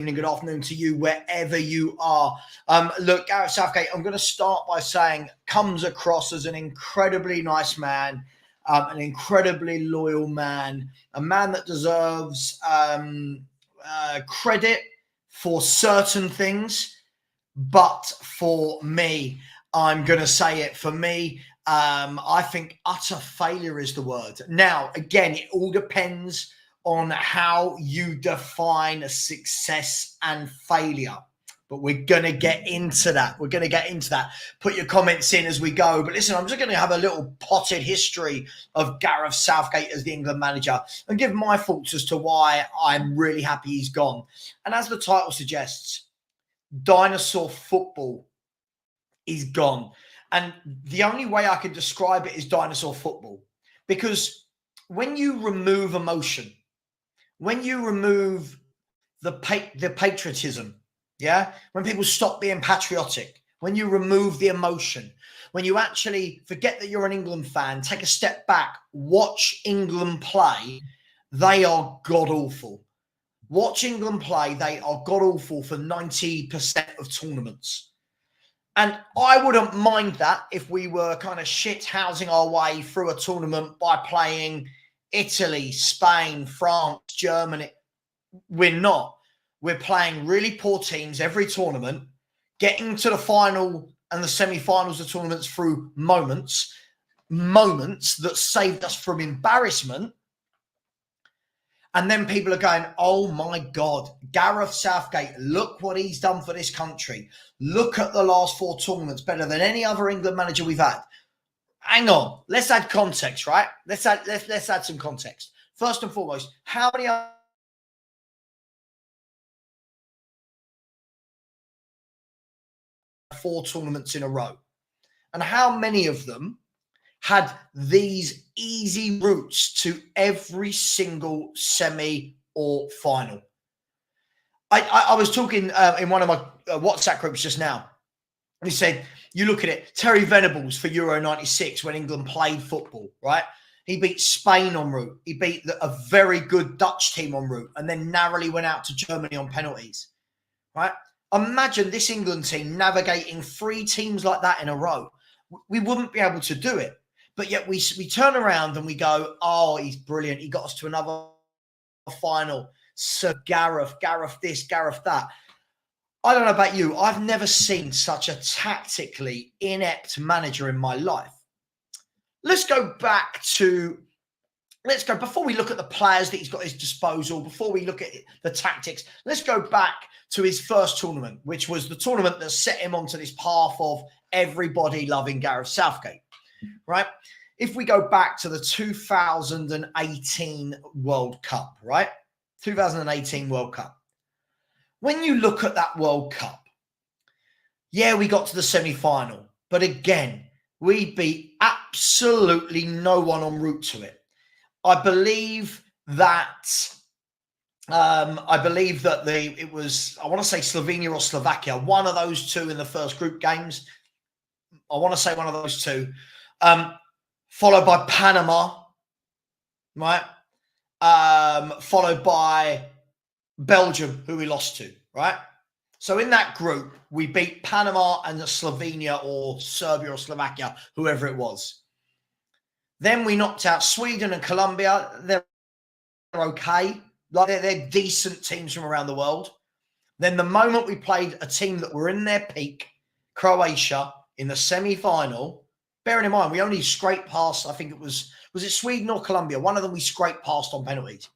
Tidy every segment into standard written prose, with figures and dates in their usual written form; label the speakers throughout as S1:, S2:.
S1: good afternoon to you wherever you are. Look, Gareth Southgate, I'm going to start by saying comes across as an incredibly nice man, an incredibly loyal man, a man that deserves credit for certain things. But for me, I'm going to say it, for me, I think utter failure is the word. Now, again, it all depends on how you define success and failure. But we're going to get into that. We're going to get into that. Put your comments in as we go. But listen, I'm just going to have a little potted history of Gareth Southgate as the England manager and give my thoughts as to why I'm really happy he's gone. And as the title suggests, Dinosaur football is gone. And the only way I can describe it is dinosaur football. Because when you remove emotion, when you remove the patriotism, yeah, when people stop being patriotic, when you remove the emotion, when you actually forget that you're an England fan, take a step back, watch England play, they are god-awful. Watch England play, they are god-awful for 90% of tournaments. And I wouldn't mind that if we were kind of shit-housing our way through a tournament by playing Italy, Spain, France, Germany. We're not. We're playing really poor teams every tournament, getting to the final and the semi-finals of tournaments through moments that saved us from embarrassment. And then people are going, oh my God, Gareth Southgate, look what he's done for this country. Look at the last 4 tournaments, better than any other England manager we've had. Hang on, let's add context, right? Let's add some context. First and foremost, how many 4 tournaments in a row? And how many of them had these easy routes to every single semi or final? I was talking in one of my WhatsApp groups just now. And he said, you look at it, Terry Venables for Euro 96 when England played football, right? He beat Spain en route. He beat a very good Dutch team en route and then narrowly went out to Germany on penalties, right? Imagine this England team navigating 3 teams like that in a row. We wouldn't be able to do it. But yet we turn around and we go, oh, he's brilliant. He got us to another final. So Gareth this, Gareth that. I don't know about you. I've never seen such a tactically inept manager in my life. Before we look at the players that he's got at his disposal, before we look at the tactics, let's go back to his first tournament, which was the tournament that set him onto this path of everybody loving Gareth Southgate, right? If we go back to the 2018 World Cup, right? 2018 World Cup. When you look at that World Cup, yeah, we got to the semi-final. But again, we beat absolutely no one en route to it. I believe that it was, I want to say Slovenia or Slovakia, one of those two in the first group games. I want to say one of those two. Followed by Panama, right? Followed by Belgium, who we lost to, right? So in that group, we beat Panama and Slovenia or Serbia or Slovakia, whoever it was. Then we knocked out Sweden and Colombia. They're okay. Like they're decent teams from around the world. Then the moment we played a team that were in their peak, Croatia, in the semi-final, bearing in mind, we only scraped past, I think it was it Sweden or Colombia? One of them we scraped past on penalties.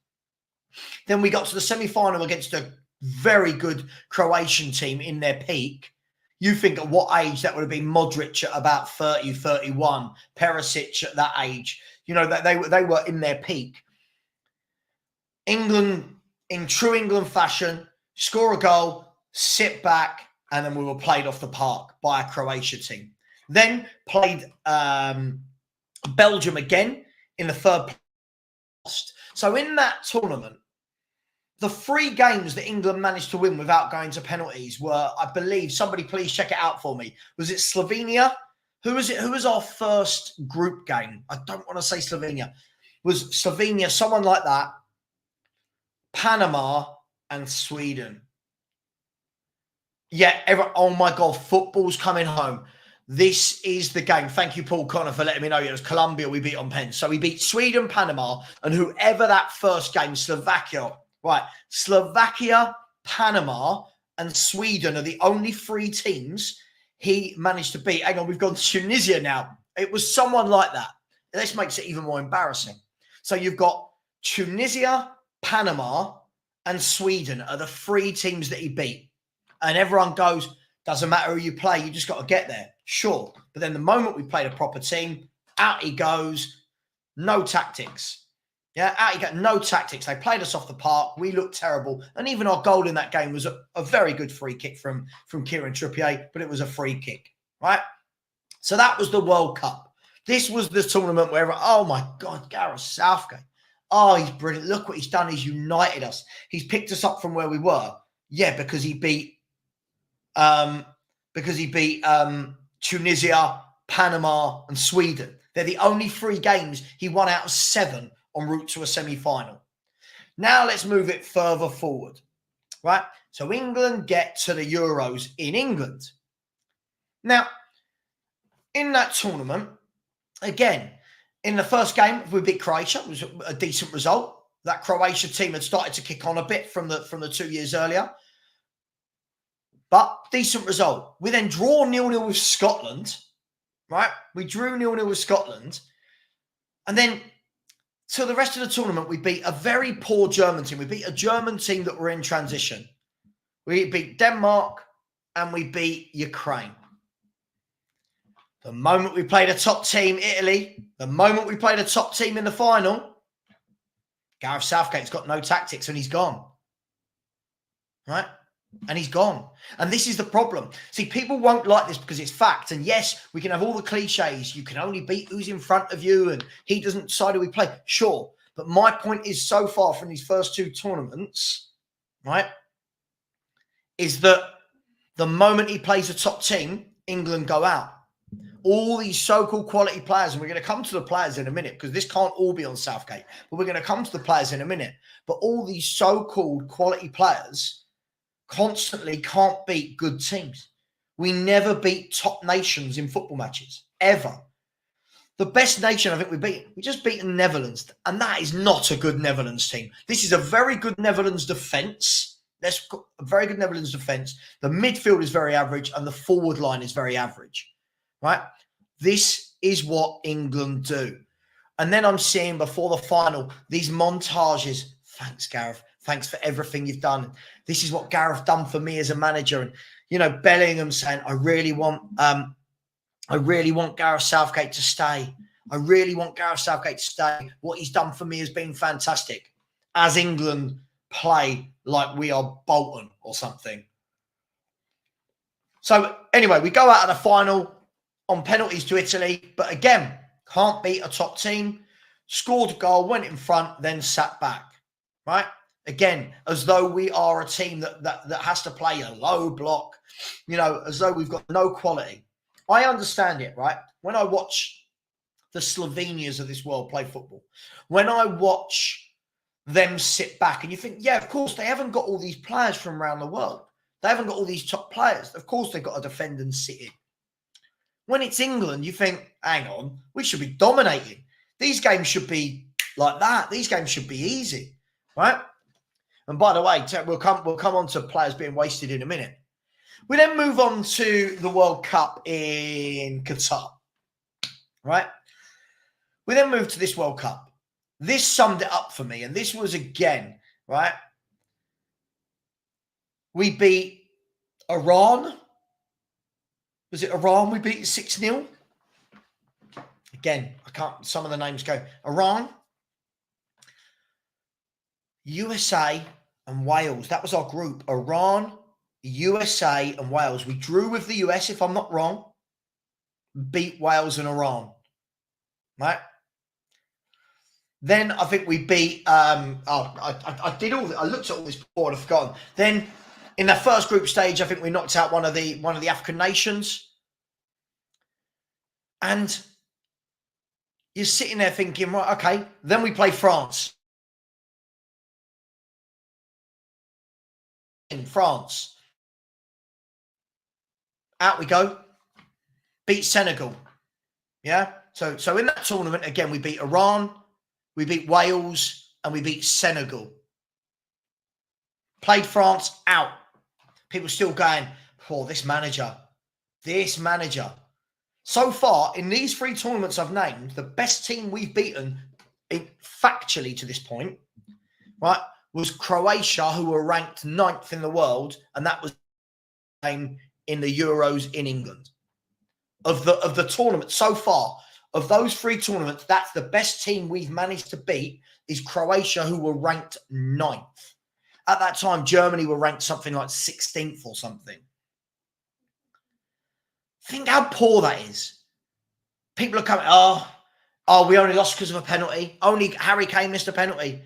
S1: Then we got to the semi-final against a very good Croatian team in their peak. You think at what age that would have been? Modric at about 30, 31, Perisic at that age. You know, that they were in their peak. England, in true England fashion, score a goal, sit back, and then we were played off the park by a Croatia team. Then played Belgium again in the third place. So in that tournament, the 3 games that England managed to win without going to penalties were, I believe, somebody please check it out for me. Was it Slovenia? Who was it? Who was our first group game? I don't want to say Slovenia. Was Slovenia, someone like that, Panama and Sweden. Yeah, oh my God, football's coming home. This is the game. Thank you, Paul Connor, for letting me know. It was Colombia we beat on pens. So we beat Sweden, Panama, and whoever that first game, Slovakia. Right, Slovakia, Panama, and Sweden are the only three teams he managed to beat. Hang on, we've gone to Tunisia now. It was someone like that. This makes it even more embarrassing. So you've got Tunisia, Panama, and Sweden are the three teams that he beat. And everyone goes, doesn't matter who you play, you just got to get there. Sure. But then the moment we played a proper team, out he goes, no tactics. Yeah, out he got no tactics. They played us off the park. We looked terrible. And even our goal in that game was a very good free kick from Kieran Trippier, but it was a free kick, right? So that was the World Cup. This was the tournament where, oh my God, Gareth Southgate. Oh, he's brilliant. Look what he's done. He's united us. He's picked us up from where we were. Yeah, because he beat Tunisia, Panama, and Sweden. They're the only three games he won out of 7 en route to a semi-final. Now let's move it further forward, right? So England get to the Euros in England. Now, in that tournament, again, in the first game, we beat Croatia. It was a decent result. That Croatia team had started to kick on a bit from the 2 years earlier. But decent result. We then draw 0-0 with Scotland, right? We drew 0-0 with Scotland. And then to the rest of the tournament, we beat a very poor German team. We beat a German team that were in transition. We beat Denmark and we beat Ukraine. The moment we played a top team, Italy, the moment we played a top team in the final, Gareth Southgate's got no tactics and he's gone. Right? And he's gone. And this is the problem. See, people won't like this because it's fact. And yes, we can have all the cliches. You can only beat who's in front of you and he doesn't decide who we play. Sure. But my point is so far from these first 2 tournaments, right, is that the moment he plays a top team, England go out. All these so-called quality players, and we're going to come to the players in a minute because this can't all be on Southgate, but we're going to come to the players in a minute. But all these so-called quality players constantly can't beat good teams. We never beat top nations in football matches, ever. The best nation I think we just beat the Netherlands, and that is not a good Netherlands team. This is a very good Netherlands defence. That's a very good Netherlands defence. The midfield is very average, and the forward line is very average, right? This is what England do. And then I'm seeing before the final, these montages. Thanks, Gareth. Thanks for everything you've done. This is what Gareth done for me as a manager. And, you know, Bellingham saying, I really want Gareth Southgate to stay. I really want Gareth Southgate to stay. What he's done for me has been fantastic. As England play like we are Bolton or something. So anyway, we go out of the final on penalties to Italy. But again, can't beat a top team. Scored a goal, went in front, then sat back. Right? Again, as though we are a team that has to play a low block, you know, as though we've got no quality. I understand it, right? When I watch the Slovenias of this world play football, when I watch them sit back and you think, yeah, of course, they haven't got all these players from around the world. They haven't got all these top players. Of course, they've got to defend and sit in. When it's England, you think, hang on, we should be dominating. These games should be like that. These games should be easy, right? And by the way, we'll come on to players being wasted in a minute. We then move on to the World Cup in Qatar, right? We then move to this World Cup. This summed it up for me, and this was again, right? We beat Iran. Was it Iran we beat 6-0? Again, I can't, some of the names go. Iran, USA and Wales. That was our group. Iran, USA and Wales. We drew with the US, if I'm not wrong. Beat Wales and Iran. Right? Then I think we beat I looked at all this before and I've forgotten. Then in the first group stage, I think we knocked out one of the African nations. And you're sitting there thinking, right, okay, then we play France. In France. Out we go. Beat Senegal. Yeah. So in that tournament, again, we beat Iran, we beat Wales, and we beat Senegal. Played France out. People still going, oh, this manager. So far, in these 3 tournaments I've named, the best team we've beaten, factually to this point, right, was Croatia, who were ranked 9th in the world, and that was in the Euros in England. Of the tournament so far, of those 3 tournaments, that's the best team we've managed to beat is Croatia, who were ranked 9th. At that time, Germany were ranked something like 16th or something. Think how poor that is. People are coming, oh, we only lost because of a penalty. Only Harry Kane missed a penalty.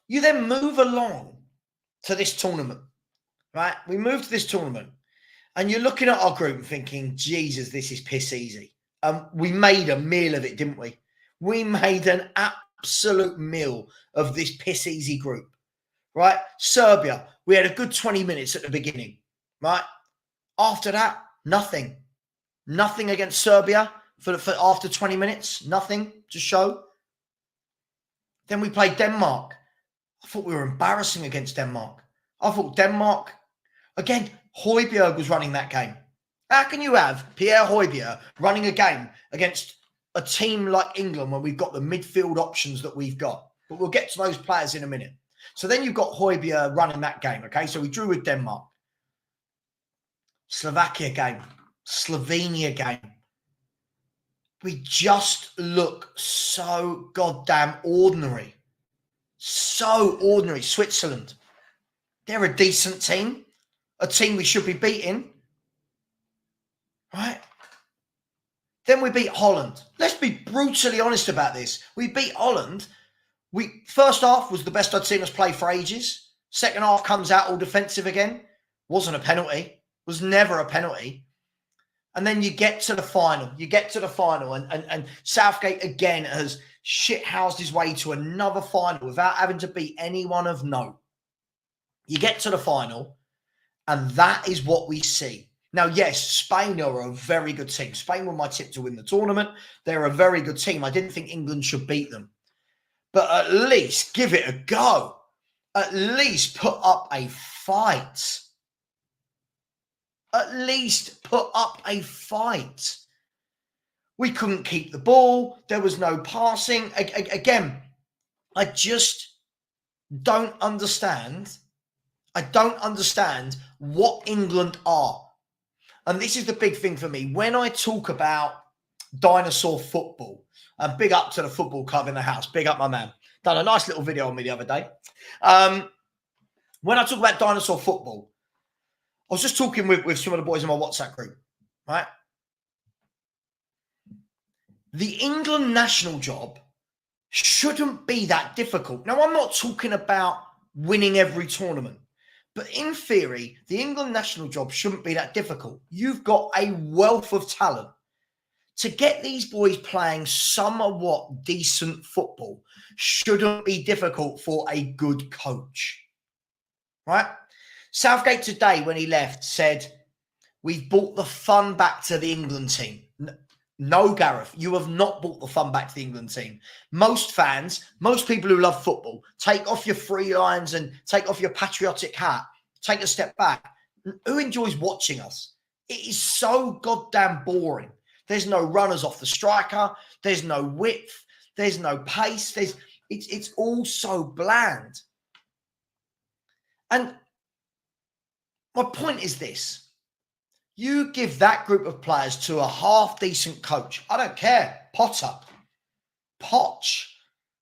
S1: You then move along to this tournament, right? We move to this tournament, and you're looking at our group and thinking, Jesus, this is piss easy. We made a meal of it, didn't we? We made an absolute meal of this piss easy group, right? Serbia, we had a good 20 minutes at the beginning, right? After that, nothing. Nothing against Serbia for after 20 minutes. Nothing to show. Then we played Denmark. I thought we were embarrassing against Denmark. I thought Denmark, again, Højbjerg was running that game. How can you have Pierre Højbjerg running a game against a team like England when we've got the midfield options that we've got? But we'll get to those players in a minute. So then you've got Højbjerg running that game, okay? So we drew with Denmark. Slovakia game. Slovenia game. We just look so goddamn ordinary. So ordinary. Switzerland. They're a decent team. A team we should be beating. Right? Then we beat Holland. Let's be brutally honest about this. We beat Holland. First half was the best I'd seen us play for ages. Second half comes out all defensive again. Wasn't a penalty. Was never a penalty. And then you get to the final. And Southgate again has shithoused his way to another final without having to beat anyone of note. You get to the final, and that is what we see. Now, yes, Spain are a very good team. Spain were my tip to win the tournament. They're a very good team. I didn't think England should beat them. But at least give it a go. At least put up a fight. At least put up a fight. We couldn't keep the ball. There was no passing. Again, I just don't understand. I don't understand what England are. And this is the big thing for me. When I talk about Dinosaur football, and big up to the football club in the house. Big up my man. Done a nice little video on me the other day. When I talk about Dinosaur football, I was just talking with some of the boys in my WhatsApp group, right? The England national job shouldn't be that difficult. Now, I'm not talking about winning every tournament, but in theory, the England national job shouldn't be that difficult. You've got a wealth of talent. To get these boys playing somewhat decent football shouldn't be difficult for a good coach, right? Southgate today, when he left, said, we've brought the fun back to the England team. No, Gareth, you have not brought the fun back to the England team. Most fans, most people who love football, take off your free lines and take off your patriotic hat. Take a step back. Who enjoys watching us? It is so goddamn boring. There's no runners off the striker. There's no width. There's no pace. It's all so bland. And my point is this. You give that group of players to a half-decent coach. I don't care. Potter. Poch.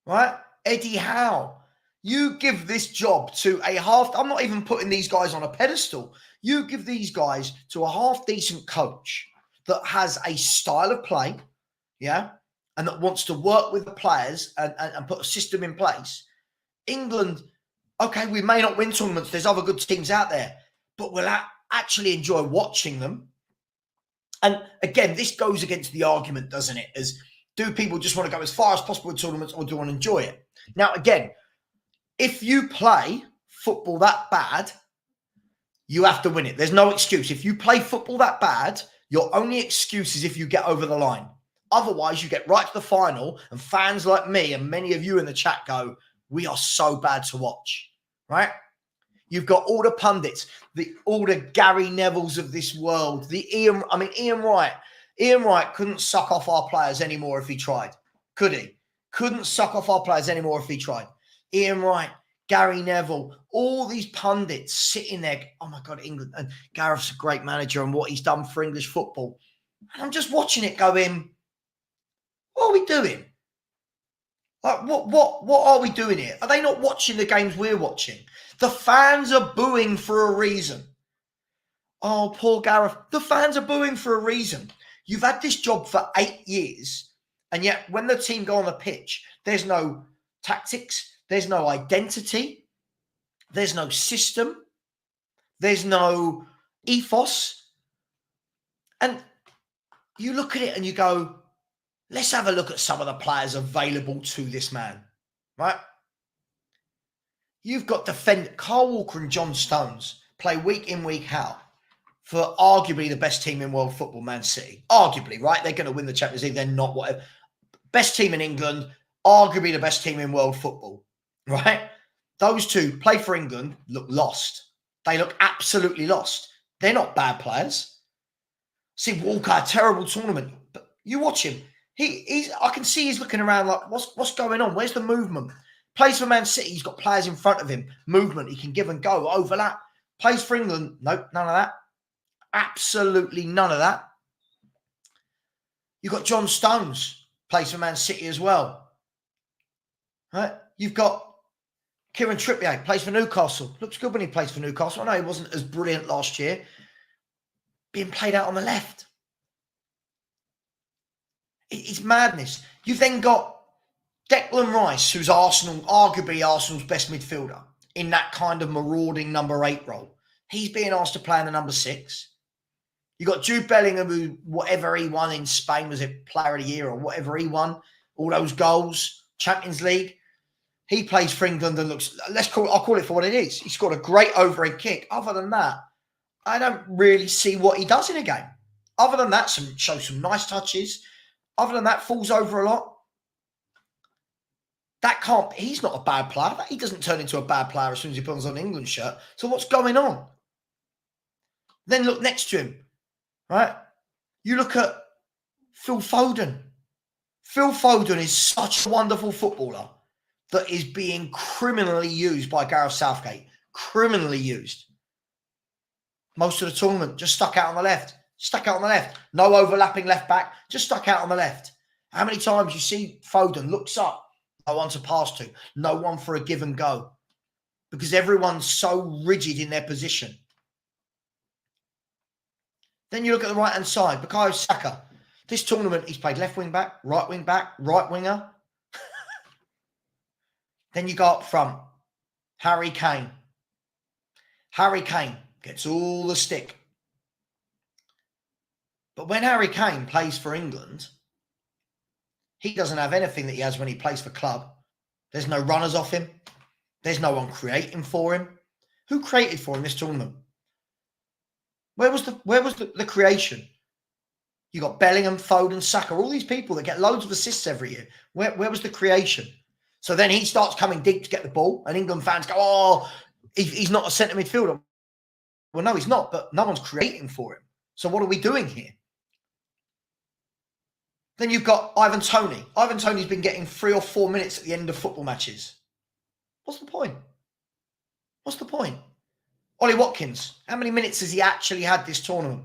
S1: Right? Eddie Howe. You give this job to a half... I'm not even putting these guys on a pedestal. You give these guys to a half-decent coach that has a style of play, yeah, and that wants to work with the players and put a system in place. England, okay, we may not win tournaments. There's other good teams out there, but we'll actually enjoy watching them. And again, this goes against the argument, doesn't it? As do people just want to go as far as possible in tournaments, or do want to enjoy it? Now, again, if you play football that bad, You have to win it. There's no excuse. If you play football that bad, your only excuse is if you get over the line. Otherwise, you get right to the final, and fans like me and many of you in the chat go, we are so bad to watch, right? You've got all the pundits, all the Gary Nevilles of this world, Ian Wright. Ian Wright couldn't suck off our players anymore if he tried, could he? Couldn't suck off our players anymore if he tried. Ian Wright, Gary Neville, all these pundits sitting there. Oh my God, England, and Gareth's a great manager and what he's done for English football. And I'm just watching it going, what are we doing? Like, what are we doing here? Are they not watching the games we're watching? The fans are booing for a reason. Oh, poor Gareth. The fans are booing for a reason. You've had this job for 8 years, and yet when the team go on the pitch, there's no tactics, there's no identity, there's no system, there's no ethos. And you look at it and you go, let's have a look at some of the players available to this man, right? You've got Carl Walker and John Stones play week in, week out for arguably the best team in world football, Man City. Arguably, right? They're going to win the Champions League. They're not whatever. Best team in England, arguably the best team in world football, right? Those two play for England, look lost. They look absolutely lost. They're not bad players. See, Walker, a terrible tournament. But you watch him. I can see he's looking around like, what's going on? Where's the movement? Plays for Man City, he's got players in front of him. Movement, he can give and go, overlap. Plays for England, nope, none of that. Absolutely none of that. You've got John Stones, plays for Man City as well. Right? You've got Kieran Trippier, plays for Newcastle. Looks good when he plays for Newcastle. I know he wasn't as brilliant last year. Being played out on the left. It's madness. You've then got Declan Rice, who's arguably Arsenal's best midfielder, in that kind of marauding number 8 role. He's being asked to play in the number 6. You got Jude Bellingham, who whatever he won in Spain, was it Player of the Year or whatever he won, all those goals, Champions League. He plays for England and looks. I'll call it for what it is. He's got a great overhead kick. Other than that, I don't really see what he does in a game. Other than that, shows some nice touches. Other than that, falls over a lot. He's not a bad player. He doesn't turn into a bad player as soon as he puts on an England shirt. So what's going on? Then look next to him, right? You look at Phil Foden. Phil Foden is such a wonderful footballer that is being criminally used by Gareth Southgate. Criminally used. Most of the tournament, just stuck out on the left. Stuck out on the left. No overlapping left back. Just stuck out on the left. How many times you see Foden looks up? No one to pass to. No one for a give and go. Because everyone's so rigid in their position. Then you look at the right-hand side. Bukayo Saka. This tournament, he's played left wing back, right winger. Then you go up front. Harry Kane. Harry Kane gets all the stick. But when Harry Kane plays for England, he doesn't have anything that he has when he plays for club. There's no runners off him. There's no one creating for him. Who created for him this tournament? Where was the creation? You got Bellingham, Foden, Saka, all these people that get loads of assists every year. Where was the creation? So then he starts coming deep to get the ball, and England fans go, oh, he's not a centre midfielder. Well, no, he's not, but no one's creating for him. So what are we doing here? Then you've got Ivan Toney. Ivan Toney's been getting 3 or 4 minutes at the end of football matches. What's the point? What's the point? Ollie Watkins, how many minutes has he actually had this tournament?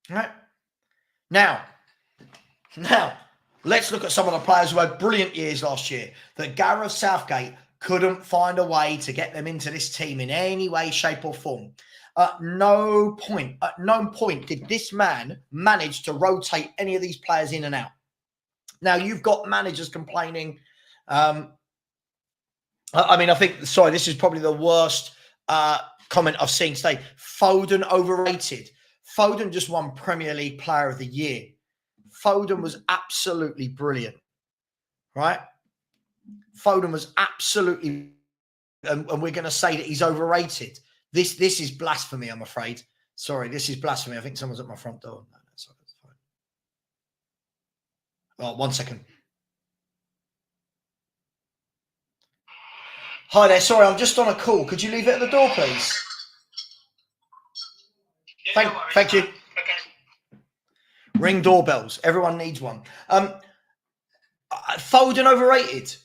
S1: All right. Now, let's look at some of the players who had brilliant years last year that Gareth Southgate couldn't find a way to get them into this team in any way, shape or form. At no point did this man manage to rotate any of these players in and out. Now, you've got managers complaining. I think this is probably the worst comment I've seen today. Foden overrated. Foden just won Premier League Player of the Year. Foden was absolutely brilliant, right? Foden was absolutely, and we're going to say that he's overrated. This is blasphemy, I'm afraid. Sorry, this is blasphemy. I think someone's at my front door. No, that's fine. Oh, 1 second. Hi there. Sorry, I'm just on a call. Could you leave it at the door, please? Thank you. Okay. Ring doorbells. Everyone needs one. Foden overrated.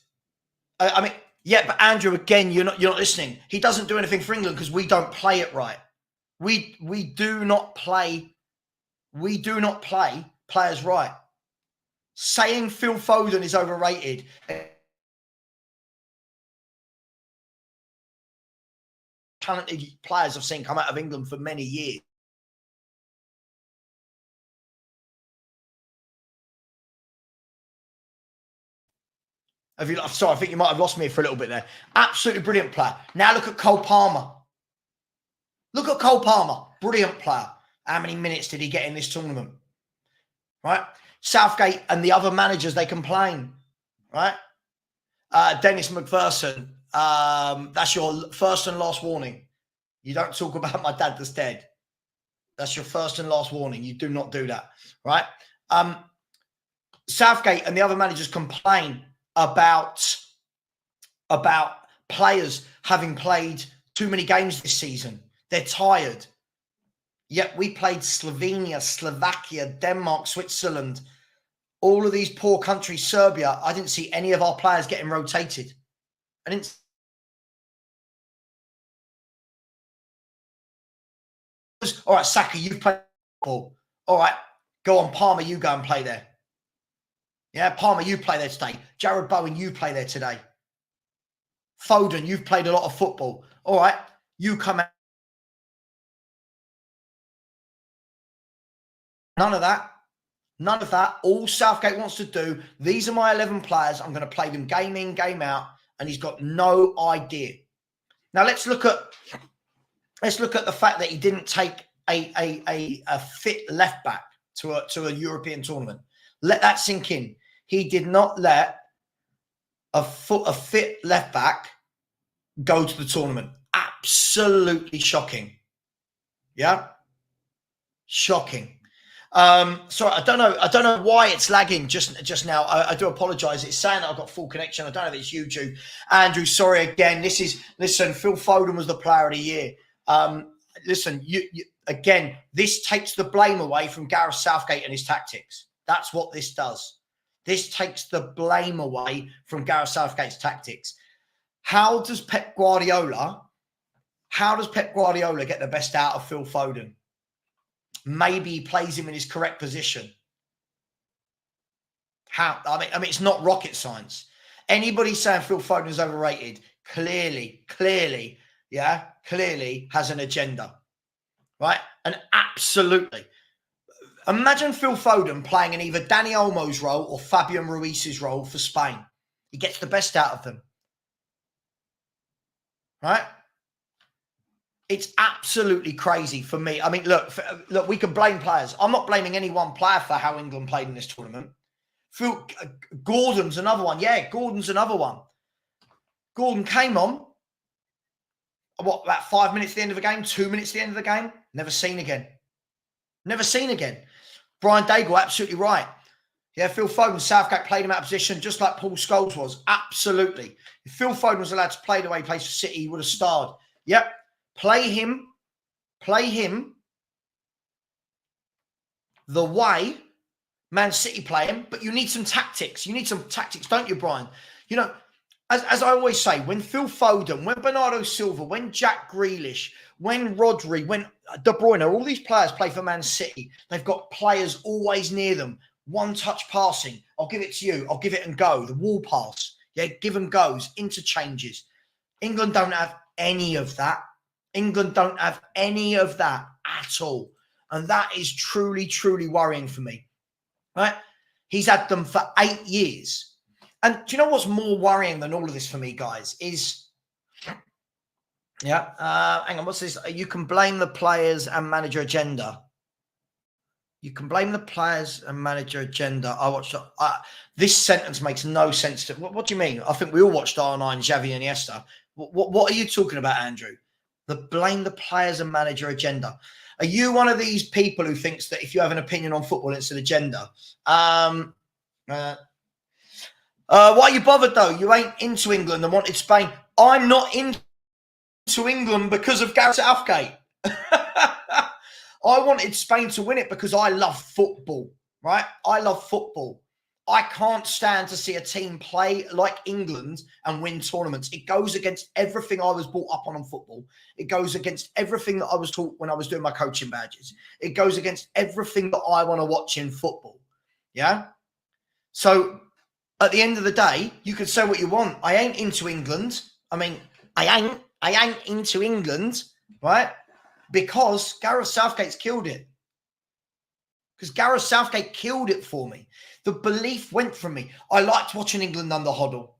S1: I mean, yeah, but Andrew, again, you're not listening. He doesn't do anything for England because we don't play it right. We do not play. We do not play players right. Saying Phil Foden is overrated. Talented players I've seen come out of England for many years. Sorry, I think you might have lost me for a little bit there. Absolutely brilliant player. Now look at Cole Palmer. Look at Cole Palmer. Brilliant player. How many minutes did he get in this tournament? Right? Southgate and the other managers, they complain. Right? Dennis McPherson, that's your first and last warning. You don't talk about my dad that's dead. That's your first and last warning. You do not do that. Right? Southgate and the other managers complain about players having played too many games this season. They're tired. Yet we played Slovenia, Slovakia, Denmark, Switzerland, all of these poor countries, Serbia. I didn't see any of our players getting rotated. I didn't. All right, Saka, you've played football. All right, go on, Palmer, you go and play there. Yeah, Palmer, you play there today. Jared Bowen, you play there today. Foden, you've played a lot of football. All right, you come out. None of that. None of that. All Southgate wants to do, these are my 11 players. I'm going to play them game in, game out. And he's got no idea. Now, let's look at the fact that he didn't take a fit left back to a European tournament. Let that sink in. He did not let a fit left back go to the tournament. Absolutely shocking. Yeah? Shocking. Sorry, I don't know why it's lagging just now. I do apologize. It's saying that I've got full connection. I don't know if it's YouTube. Andrew, sorry again. Listen, Phil Foden was the player of the year. Listen, again, this takes the blame away from Gareth Southgate and his tactics. That's what this does. This takes the blame away from Gareth Southgate's tactics. How does Pep Guardiola get the best out of Phil Foden? Maybe he plays him in his correct position. How? I mean, it's not rocket science. Anybody saying Phil Foden is overrated, clearly has an agenda, right? And absolutely. Imagine Phil Foden playing in either Dani Olmo's role or Fabian Ruiz's role for Spain. He gets the best out of them, right? It's absolutely crazy for me. I mean, look, we can blame players. I'm not blaming any one player for how England played in this tournament. Gordon's another one. Yeah, Gordon's another one. Gordon came on, about 5 minutes at the end of the game, 2 minutes at the end of the game? Never seen again. Never seen again. Brian Daigle, absolutely right. Yeah, Phil Foden, Southgate played him out of position just like Paul Scholes was. Absolutely. If Phil Foden was allowed to play the way he plays for City, he would have starred. Yep. Play him the way Man City play him, but you need some tactics. You need some tactics, don't you, Brian? You know, as I always say, when Phil Foden, when Bernardo Silva, when Jack Grealish, when Rodri, when De Bruyne, all these players play for Man City, they've got players always near them. One-touch passing. I'll give it to you. I'll give it and go. The wall pass. Yeah, give and goes, interchanges. England don't have any of that. England don't have any of that at all. And that is truly, truly worrying for me. Right? He's had them for 8 years. And do you know what's more worrying than all of this for me, guys, is... Yeah, hang on, what's this? You can blame the players and manager agenda. You can blame the players and manager agenda. I watched... this sentence makes no sense to... What do you mean? I think we all watched R9, Xavi and Iniesta. What are you talking about, Andrew? blame the players and manager agenda. Are you one of these people who thinks that if you have an opinion on football, it's an agenda? Why are you bothered though? You ain't into England and wanted Spain. I'm not into England because of Gareth Southgate. I wanted Spain to win it because I love football, right? I love football. I can't stand to see a team play like England and win tournaments. It goes against everything I was brought up on football. It goes against everything that I was taught when I was doing my coaching badges. It goes against everything that I want to watch in football. Yeah? So at the end of the day, you can say what you want. I ain't into England. I mean, I ain't into England, right? Because Gareth Southgate's killed it. Because Gareth Southgate killed it for me. The belief went from me. I liked watching England under Hoddle.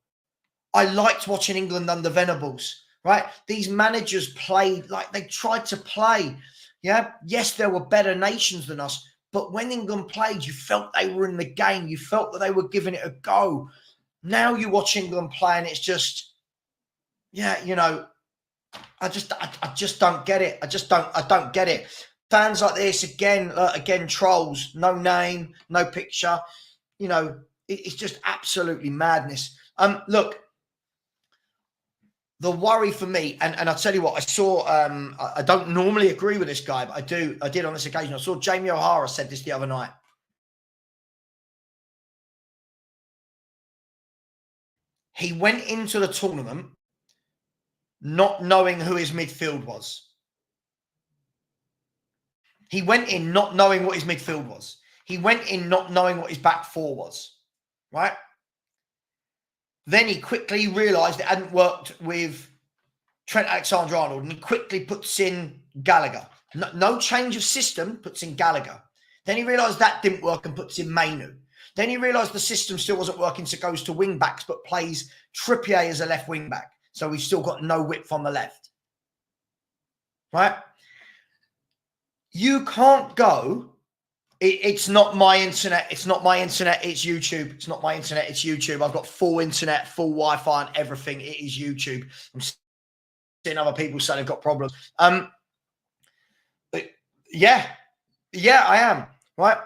S1: I liked watching England under Venables, right? These managers played like they tried to play. Yeah. Yes, there were better nations than us. But when England played, you felt they were in the game. You felt that they were giving it a go. Now you watch England play and it's just, yeah, you know, I just don't get it. I don't get it. Fans like this, again, trolls, no name, no picture. You know, it's just absolutely madness. Look, the worry for me, and I'll tell you what, I saw, I don't normally agree with this guy, but I did on this occasion. I saw Jamie O'Hara said this the other night. He went into the tournament not knowing who his midfield was. He went in not knowing what his midfield was. He went in not knowing what his back four was, right? Then he quickly realised it hadn't worked with Trent Alexander-Arnold, and he quickly puts in Gallagher. No change of system, puts in Gallagher. Then he realised that didn't work and puts in Mainu. Then he realised the system still wasn't working, so goes to wing-backs, but plays Trippier as a left wing-back. So we've still got no width on the left, right? You can't go, it's not my internet, it's not my internet, it's YouTube. It's not my internet, it's YouTube. I've got full internet, full Wi-Fi and everything. It is YouTube. I'm seeing other people say they've got problems. Yeah, I am, right?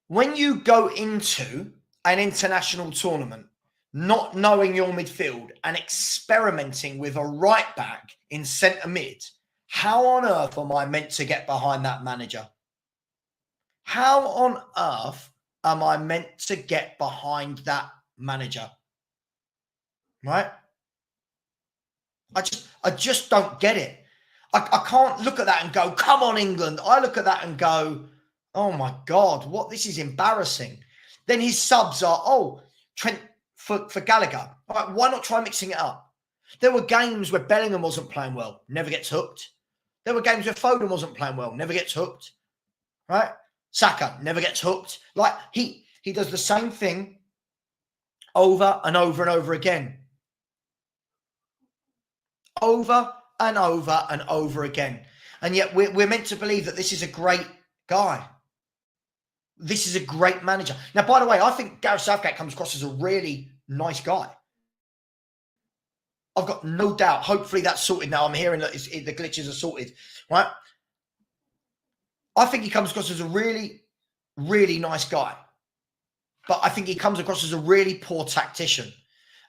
S1: When you go into an international tournament, not knowing your midfield and experimenting with a right back in centre mid, how on earth am I meant to get behind that manager? How on earth am I meant to get behind that manager? Right? I just don't get it. I can't look at that and go, come on, England. I look at that and go, oh my God, this is embarrassing. Then his subs are, Trent for Gallagher. All right, why not try mixing it up? There were games where Bellingham wasn't playing well, never gets hooked. There were games where Foden wasn't playing well, never gets hooked. Right? Saka never gets hooked. Like he does the same thing over and over and over again. Over and over and over again. And yet we're meant to believe that this is a great guy. This is a great manager. Now, by the way, I think Gareth Southgate comes across as a really nice guy. I've got no doubt. Hopefully that's sorted now. I'm hearing that the glitches are sorted, right? I think he comes across as a really, really nice guy. But I think he comes across as a really poor tactician.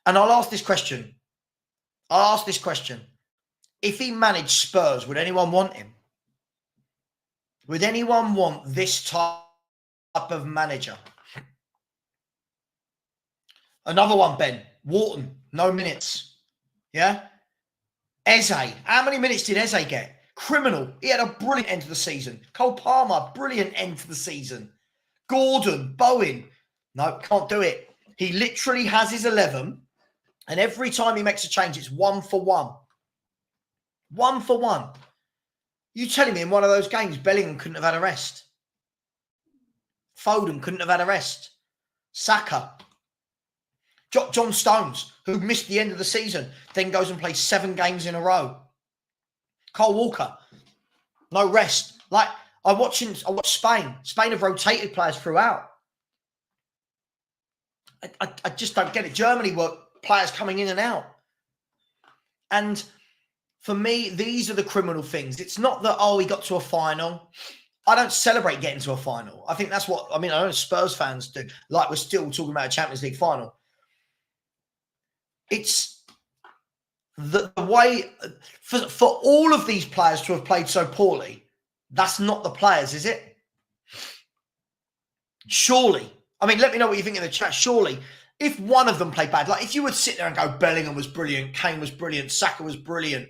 S1: And I'll ask this question. If he managed Spurs, would anyone want him? Would anyone want this type of manager? Another one, Ben. Wharton, no minutes. Yeah? Eze. How many minutes did Eze get? Criminal. He had a brilliant end to the season. Cole Palmer, brilliant end to the season. Gordon, Bowen. No, can't do it. He literally has his 11, and every time he makes a change, it's 1 for 1. 1 for 1. You telling me in one of those games, Bellingham couldn't have had a rest? Foden couldn't have had a rest? Saka. John Stones, who missed the end of the season, then goes and plays 7 games in a row. Cole Walker, no rest. Like, I watch Spain. Spain have rotated players throughout. I just don't get it. Germany were players coming in and out. And For me, these are the criminal things. It's not that, oh, he got to a final. I don't celebrate getting to a final. I think that's what, I mean, I know Spurs fans do. Like, we're still talking about a Champions League final. It's the way, for all of these players to have played so poorly, that's not the players, is it? Surely. I mean, let me know what you think in the chat. Surely, if one of them played bad, like if you would sit there and go, Bellingham was brilliant, Kane was brilliant, Saka was brilliant,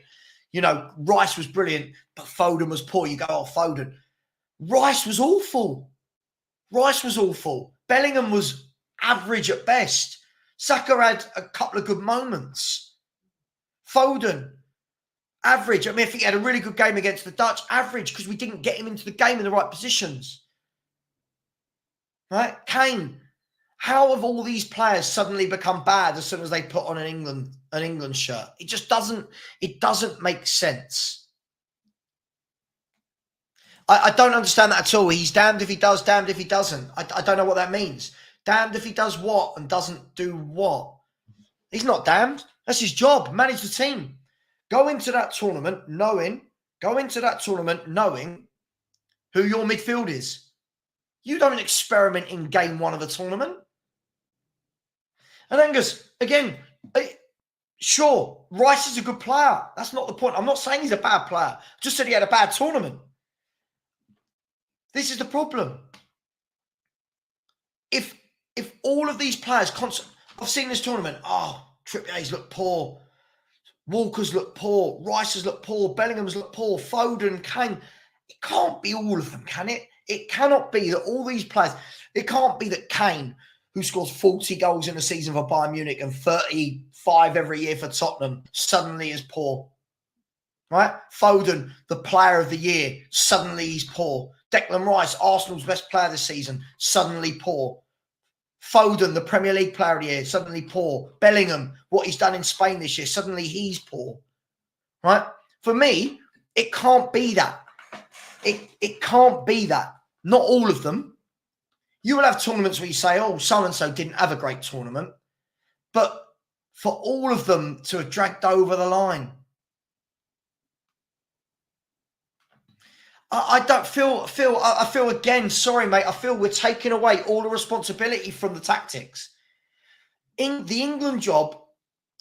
S1: you know, Rice was brilliant, but Foden was poor. You go, oh, Foden. Rice was awful. Rice was awful. Bellingham was average at best. Saka had a couple of good moments. Foden, average. I mean, I think he had a really good game against the Dutch, average, because we didn't get him into the game in the right positions. Right? Kane, how have all these players suddenly become bad as soon as they put on an England shirt? It just doesn't make sense. I don't understand that at all. He's damned if he does, damned if he doesn't. I don't know what that means. Damned if he does what and doesn't do what. He's not damned. That's his job. Manage the team. Go into that tournament knowing who your midfield is. You don't experiment in game one of a tournament. And Angus, again, sure, Rice is a good player. That's not the point. I'm not saying he's a bad player. I just said he had a bad tournament. This is the problem. If all of these players, I've seen this tournament, oh, Trippier's look poor, Walker's look poor, Rice has looked poor, Bellingham's looked poor, Foden, Kane. It can't be all of them, can it? It cannot be that all these players, it can't be that Kane, who scores 40 goals in a season for Bayern Munich and 35 every year for Tottenham, suddenly is poor. Right? Foden, the player of the year, suddenly he's poor. Declan Rice, Arsenal's best player this season, suddenly poor. Foden, the Premier League player of the year, suddenly poor. Bellingham, what he's done in Spain this year, suddenly he's poor. Right? For me, it can't be that. It can't be that. Not all of them. You will have tournaments where you say, oh, so-and-so didn't have a great tournament. But for all of them to have dragged over the line, I don't feel, I feel again, sorry, mate, I feel we're taking away all the responsibility from the tactics. The England job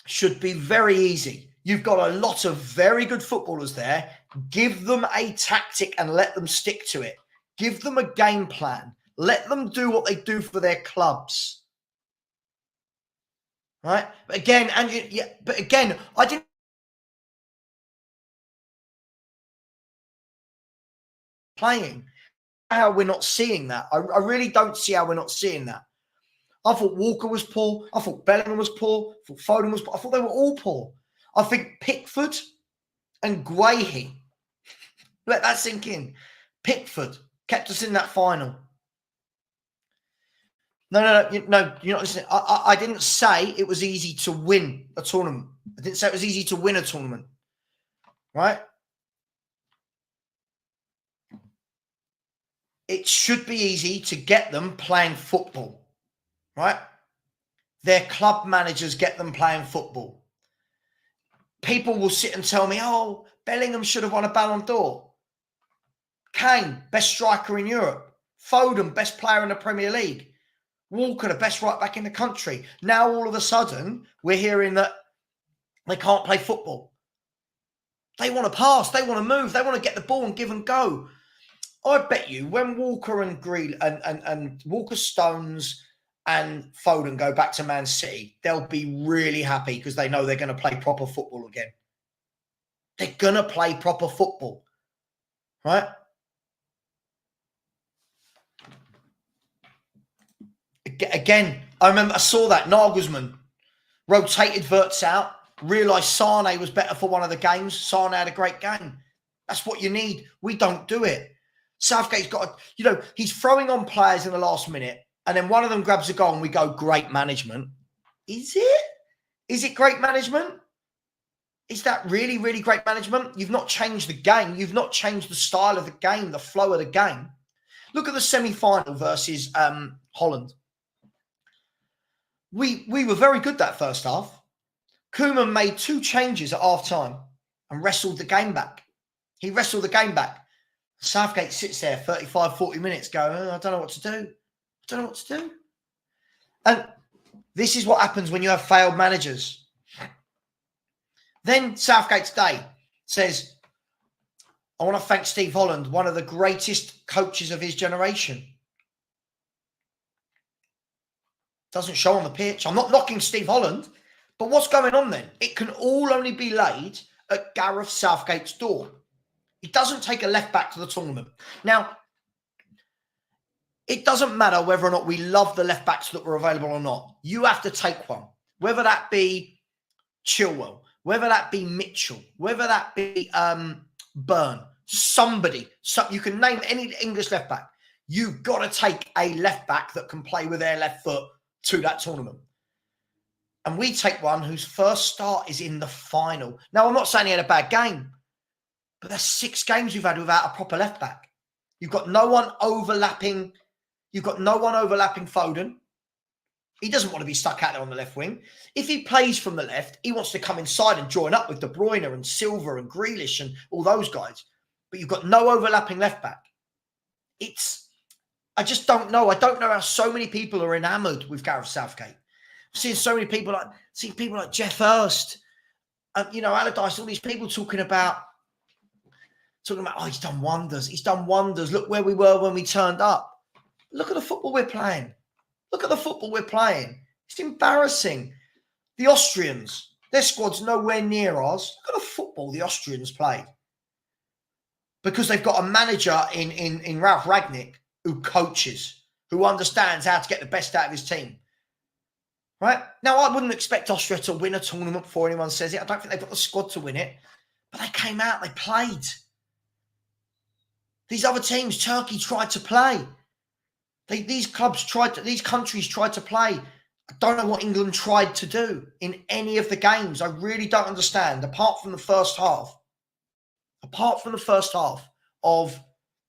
S1: should be very easy. You've got a lot of very good footballers there. Give them a tactic and let them stick to it. Give them a game plan. Let them do what they do for their clubs. Right? But again, I didn't. Playing. How we're not seeing that. I really don't see how we're not seeing that. I thought Walker was poor. I thought Bellingham was poor. I thought Foden was poor. I thought they were all poor. I think Pickford and Guehi, let that sink in. Pickford kept us in that final. No, you're not listening. I didn't say it was easy to win a tournament. I didn't say it was easy to win a tournament. Right? It should be easy to get them playing football. Right? Their club managers get them playing football. People will sit and tell me, oh, Bellingham should have won a Ballon d'Or. Kane, best striker in Europe. Foden, best player in the Premier League. Walker, the best right back in the country. Now, all of a sudden, we're hearing that they can't play football. They want to pass. They want to move. They want to get the ball and give and go. I bet you when Walker and and Walker, Stones and Foden go back to Man City, they'll be really happy because they know they're going to play proper football again. They're going to play proper football. Right? Again, I saw that Nagelsmann rotated Wirtz out, realised Sane was better for one of the games. Sane had a great game. That's what you need. We don't do it. Southgate's got, he's throwing on players in the last minute and then one of them grabs a goal and we go, great management. Is it? Is it great management? Is that really, really great management? You've not changed the game. You've not changed the style of the game, the flow of the game. Look at the semi-final versus Holland. We were very good that first half. Koeman made 2 changes at half-time. and wrestled the game back. He wrestled the game back. Southgate sits there 35, 40 minutes going, I don't know what to do. I don't know what to do. And this is what happens when you have failed managers. Then Southgate today says, I want to thank Steve Holland, one of the greatest coaches of his generation. Doesn't show on the pitch. I'm not knocking Steve Holland, but what's going on then? It can all only be laid at Gareth Southgate's door. He doesn't take a left back to the tournament. Now, it doesn't matter whether or not we love the left backs that were available or not. You have to take one, whether that be Chilwell, whether that be Mitchell, whether that be Byrne, somebody. So you can name any English left back. You've got to take a left back that can play with their left foot to that tournament. And we take one whose first start is in the final. Now, I'm not saying he had a bad game, but there's 6 games we've had without a proper left back. You've got no one overlapping. You've got no one overlapping Foden. He doesn't want to be stuck out there on the left wing. If he plays from the left, he wants to come inside and join up with De Bruyne and Silva and Grealish and all those guys. But you've got no overlapping left back. I just don't know. I don't know how so many people are enamoured with Gareth Southgate. I've seen so many people like Jeff Hurst, Allardyce, all these people talking about, oh, he's done wonders. He's done wonders. Look where we were when we turned up. Look at the football we're playing. Look at the football we're playing. It's embarrassing. The Austrians, their squad's nowhere near ours. Look at the football the Austrians played. Because they've got a manager in Ralph Rangnick who coaches, who understands how to get the best out of his team. Right? Now, I wouldn't expect Austria to win a tournament before anyone says it. I don't think they've got the squad to win it. But they came out, they played. These other teams, Turkey tried to play. These countries tried to play. I don't know what England tried to do in any of the games. I really don't understand. Apart from the first half of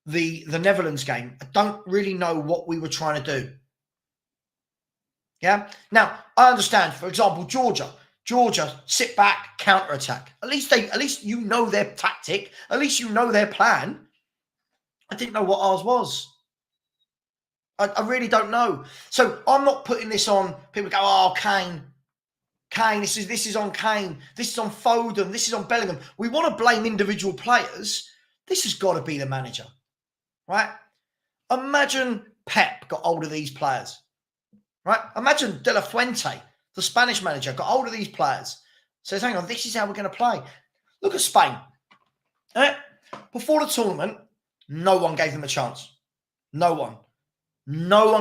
S1: the Netherlands game, I don't really know what we were trying to do. Yeah. Now, I understand, for example, Georgia, sit back, counter-attack. At least you know their tactic. At least you know their plan. I didn't know what ours was. I really don't know. So I'm not putting this on. People go, oh, Kane, this is on Kane. This is on Foden. This is on Bellingham. We want to blame individual players. This has got to be the manager, right? Imagine Pep got hold of these players, right? Imagine De La Fuente, the Spanish manager, got hold of these players. Says, hang on, this is how we're going to play. Look at Spain. Before the tournament, no one gave them a chance. No one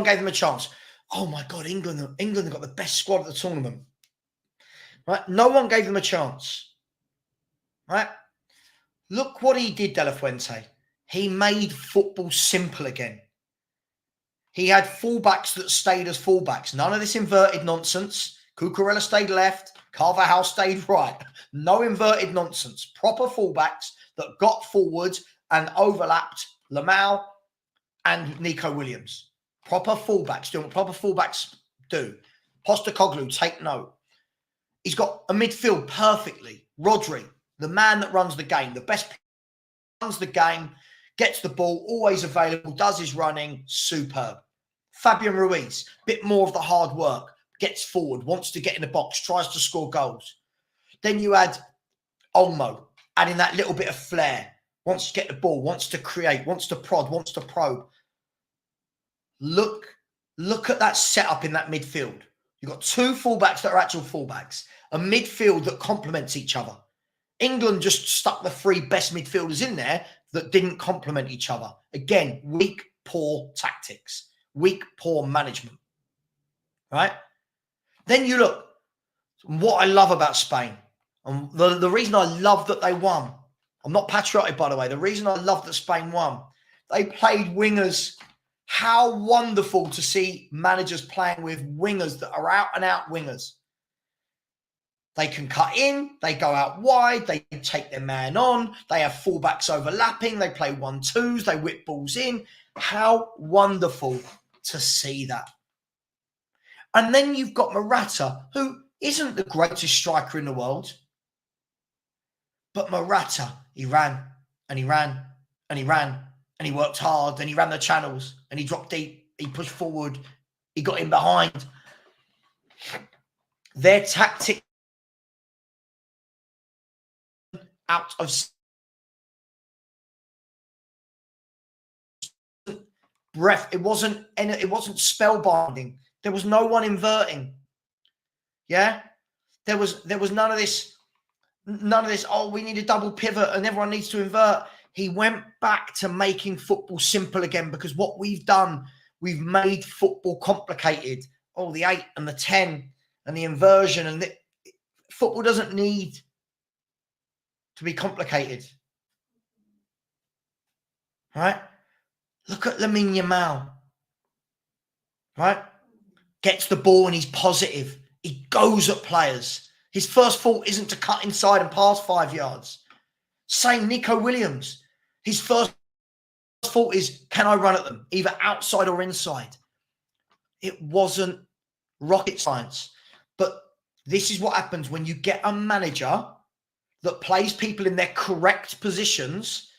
S1: gave them a chance. Oh my God, England have got the best squad at the tournament. Right? No one gave them a chance. Right? Look what he did, De La Fuente. He made football simple again. He had fullbacks that stayed as fullbacks. None of this inverted nonsense. Cucurella stayed left. Carvajal stayed right. No inverted nonsense. Proper fullbacks that got forward and overlapped Lamau and Nico Williams. Proper fullbacks doing what proper fullbacks do. Postecoglou, take note. He's got a midfield perfectly. Rodri, the man that runs the game, the best runs the game, gets the ball, always available, does his running, superb. Fabian Ruiz, bit more of the hard work, gets forward, wants to get in the box, tries to score goals. Then you add Olmo, adding that little bit of flair, wants to get the ball, wants to create, wants to prod, wants to probe. Look at that setup in that midfield. You've got 2 fullbacks that are actual fullbacks, a midfield that complements each other. England just stuck the 3 best midfielders in there that didn't complement each other. Again, weak, poor tactics, weak, poor management, right? Then you look, what I love about Spain, and the reason I love that they won, I'm not patriotic, by the way, the reason I love that Spain won, they played wingers. How wonderful to see managers playing with wingers that are out and out wingers. They can cut in, they go out wide, they take their man on, they have fullbacks overlapping, they play 1-2s, they whip balls in. How wonderful to see that. And then you've got Morata, who isn't the greatest striker in the world. But Morata, he ran and he ran and he ran and he worked hard and he ran the channels and he dropped deep, he pushed forward, he got in behind. Their tactic out of breath, it wasn't spellbinding. There was no one inverting. Yeah, there was none of this. Oh, we need a double pivot and everyone needs to invert. He went back to making football simple again, because what we've done, we've made football complicated. Oh, the 8 and the 10 and the inversion, and football doesn't need to be complicated. Right? Look at Lamine Yamal. Right? Gets the ball and he's positive. He goes at players. His first thought isn't to cut inside and pass 5 yards. Same Nico Williams. His first thought is, can I run at them, either outside or inside? It wasn't rocket science. But this is what happens when you get a manager that plays people in their correct positions,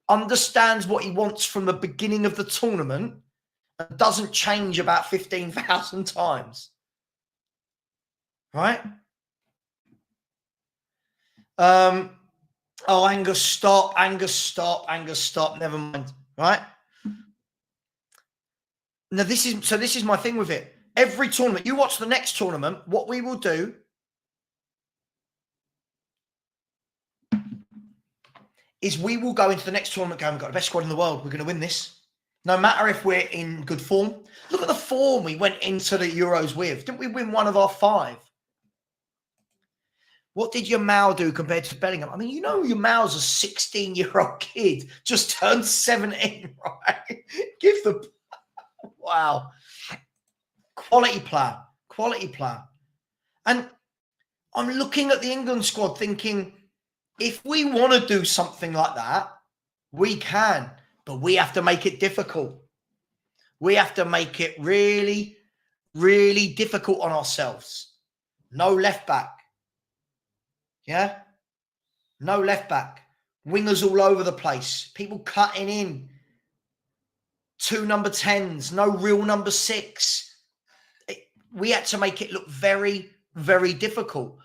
S1: understands what he wants from the beginning of the tournament, and doesn't change about 15,000 times. Right? Oh, Angus, stop. Never mind. Right? Now, this is my thing with it. Every tournament, you watch the next tournament, what we will do is we will go into the next tournament going, we've got the best squad in the world. We're going to win this. No matter if we're in good form. Look at the form we went into the Euros with. Didn't we win one of our 5? What did Yamal do compared to Bellingham? I mean, you know, Yamal's a 16-year-old kid, just turned 17, right? Give the... Wow. Quality player. And I'm looking at the England squad thinking, if we want to do something like that, we can, but we have to make it difficult. We have to make it really, really difficult on ourselves. No left back. Yeah? No left back. Wingers all over the place. People cutting in. 2 number 10s. No real number 6. We had to make it look very, very difficult.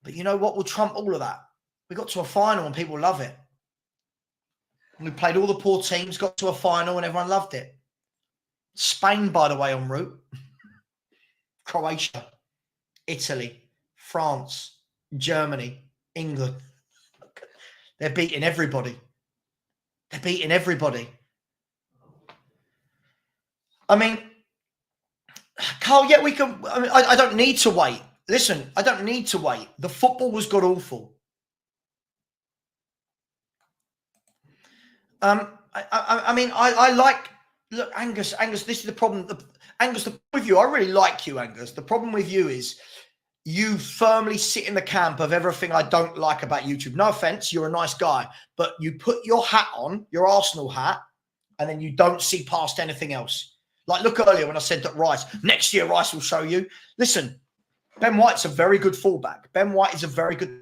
S1: But you know what will trump all of that? We got to a final and people love it. We played all the poor teams, got to a final and everyone loved it. Spain, by the way, en route. Croatia, Italy, France, Germany, England. They're beating everybody. I mean, Carl, yeah, we can. I mean, I don't need to wait. Listen, I don't need to wait. The football was god awful. I mean, I like. Look, Angus, this is the problem. Angus, with you, I really like you, Angus. The problem with you is you firmly sit in the camp of everything I don't like about YouTube. No offense, you're a nice guy, but you put your hat on, your Arsenal hat, and then you don't see past anything else. Like, look earlier when I said that next year Rice will show you. Listen, Ben White's a very good fullback. Ben White is a very good.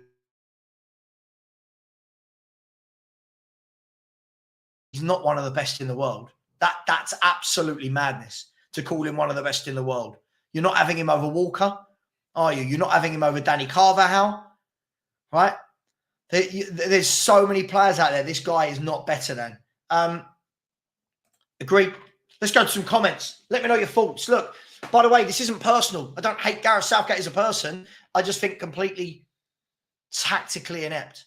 S1: He's not one of the best in the world. That's absolutely madness to call him one of the best in the world. You're not having him over Walker, are you? You're not having him over Danny Carvajal, right? There's so many players out there. This guy is not better than. Agree. Let's go to some comments. Let me know your thoughts. Look, by the way, this isn't personal. I don't hate Gareth Southgate as a person. I just think completely tactically inept.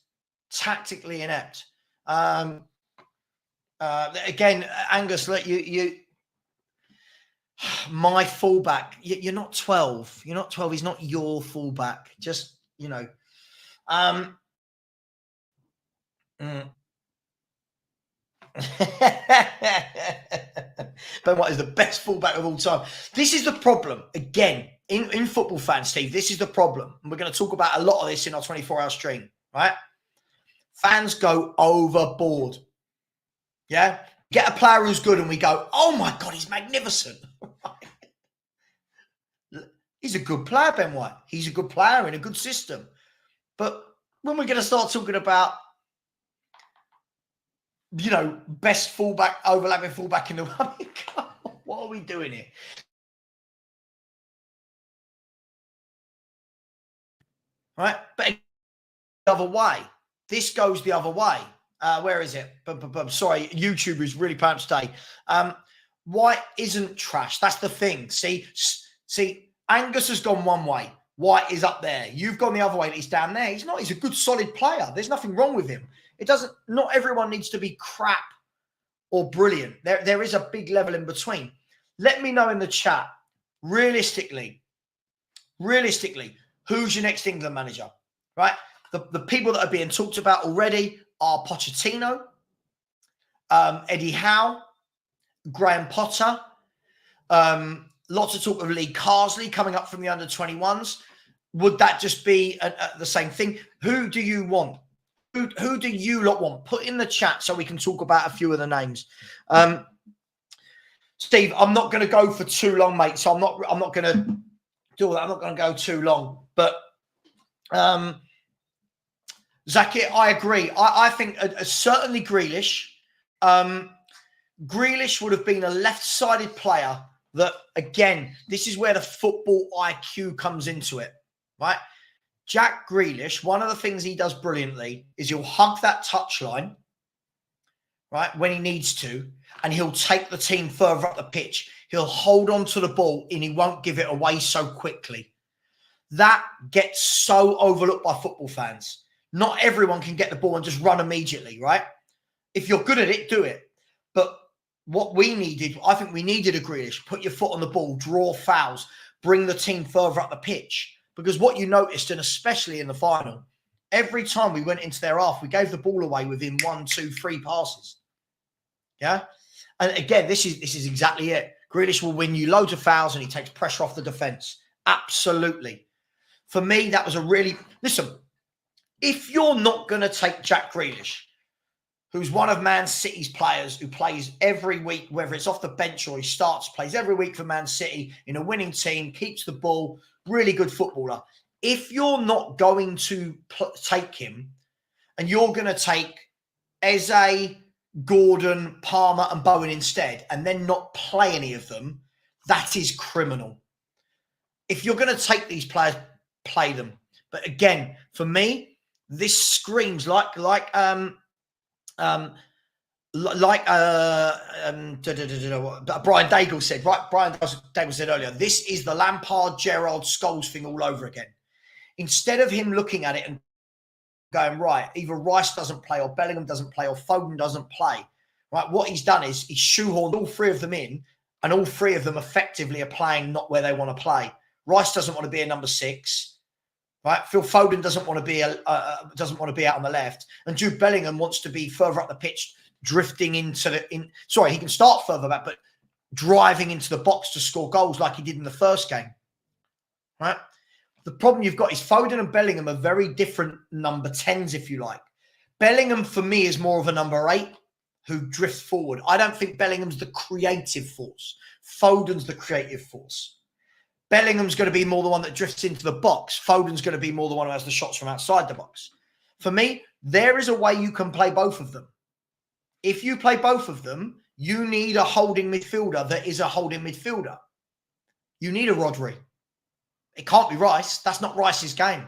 S1: Again, Angus, look, you my fullback. You're not 12. You're not 12. He's not your fullback. Just, you know. Ben White is the best fullback of all time. This is the problem. Again, in football fans, Steve, this is the problem. And we're going to talk about a lot of this in our 24-hour stream, right? Fans go overboard. Yeah? Get a player who's good and we go, oh my God, he's magnificent. He's a good player, Ben White. He's a good player in a good system. But when we're going to start talking about, you know, best fullback, overlapping fullback in the world. What are we doing here? Right? But the other way. This goes the other way. Where is it? Sorry, YouTube is really pumped today. White isn't trash. That's the thing. See, Angus has gone one way. White is up there. You've gone the other way. He's down there. He's not. He's a good, solid player. There's nothing wrong with him. It doesn't. Not everyone needs to be crap or brilliant. There is a big level in between. Let me know in the chat. Realistically, who's your next England manager? Right. The people that are being talked about already are Pochettino, Eddie Howe, Graham Potter. Lots of talk of Lee Carsley coming up from the under-21s. Would that just be the same thing? Who do you want? Who do you lot want? Put in the chat so we can talk about a few of the names. Steve, I'm not going to go for too long, mate. So I'm not going to do that. I'm not going to go too long. But Zakir, I agree. I think certainly Grealish. Grealish would have been a left-sided player that, again, this is where the football IQ comes into it, right? Jack Grealish, one of the things he does brilliantly is he'll hug that touchline, right, when he needs to, and he'll take the team further up the pitch. He'll hold on to the ball and he won't give it away so quickly. That gets so overlooked by football fans. Not everyone can get the ball and just run immediately, right? If you're good at it, do it. But what we needed, I think we needed a Grealish. Put your foot on the ball, draw fouls, bring the team further up the pitch. Because what you noticed, and especially in the final, every time we went into their half, we gave the ball away within 1, 2, 3 passes. Yeah? And again, this is exactly it. Grealish will win you loads of fouls and he takes pressure off the defence. Absolutely. For me, that was a really... Listen, if you're not going to take Jack Grealish, who's one of Man City's players who plays every week, whether it's off the bench or he starts, plays every week for Man City in a winning team, keeps the ball, really good footballer. If you're not going to take him and you're going to take Eze, Gordon, Palmer and Bowen instead and then not play any of them, that is criminal. If you're going to take these players, play them. But again, for me, this screams like Brian Daigle said, right? Brian Daigle said earlier, this is the Lampard, Gerrard, Scholes thing all over again. Instead of him looking at it and going, right, either Rice doesn't play or Bellingham doesn't play or Foden doesn't play, right? What he's done is he's shoehorned all 3 of them in and all 3 of them effectively are playing not where they want to play. Rice doesn't want to be a number 6. Right, Phil Foden doesn't want to be out on the left, and Jude Bellingham wants to be further up the pitch, drifting into the Sorry, he can start further back, but driving into the box to score goals like he did in the first game. Right, the problem you've got is Foden and Bellingham are very different number 10s, if you like. Bellingham for me is more of a number 8 who drifts forward. I don't think Bellingham's the creative force. Foden's the creative force. Bellingham's going to be more the one that drifts into the box. Foden's going to be more the one who has the shots from outside the box. For me, there is a way you can play both of them. If you play both of them, you need a holding midfielder that is a holding midfielder. You need a Rodri. It can't be Rice. That's not Rice's game.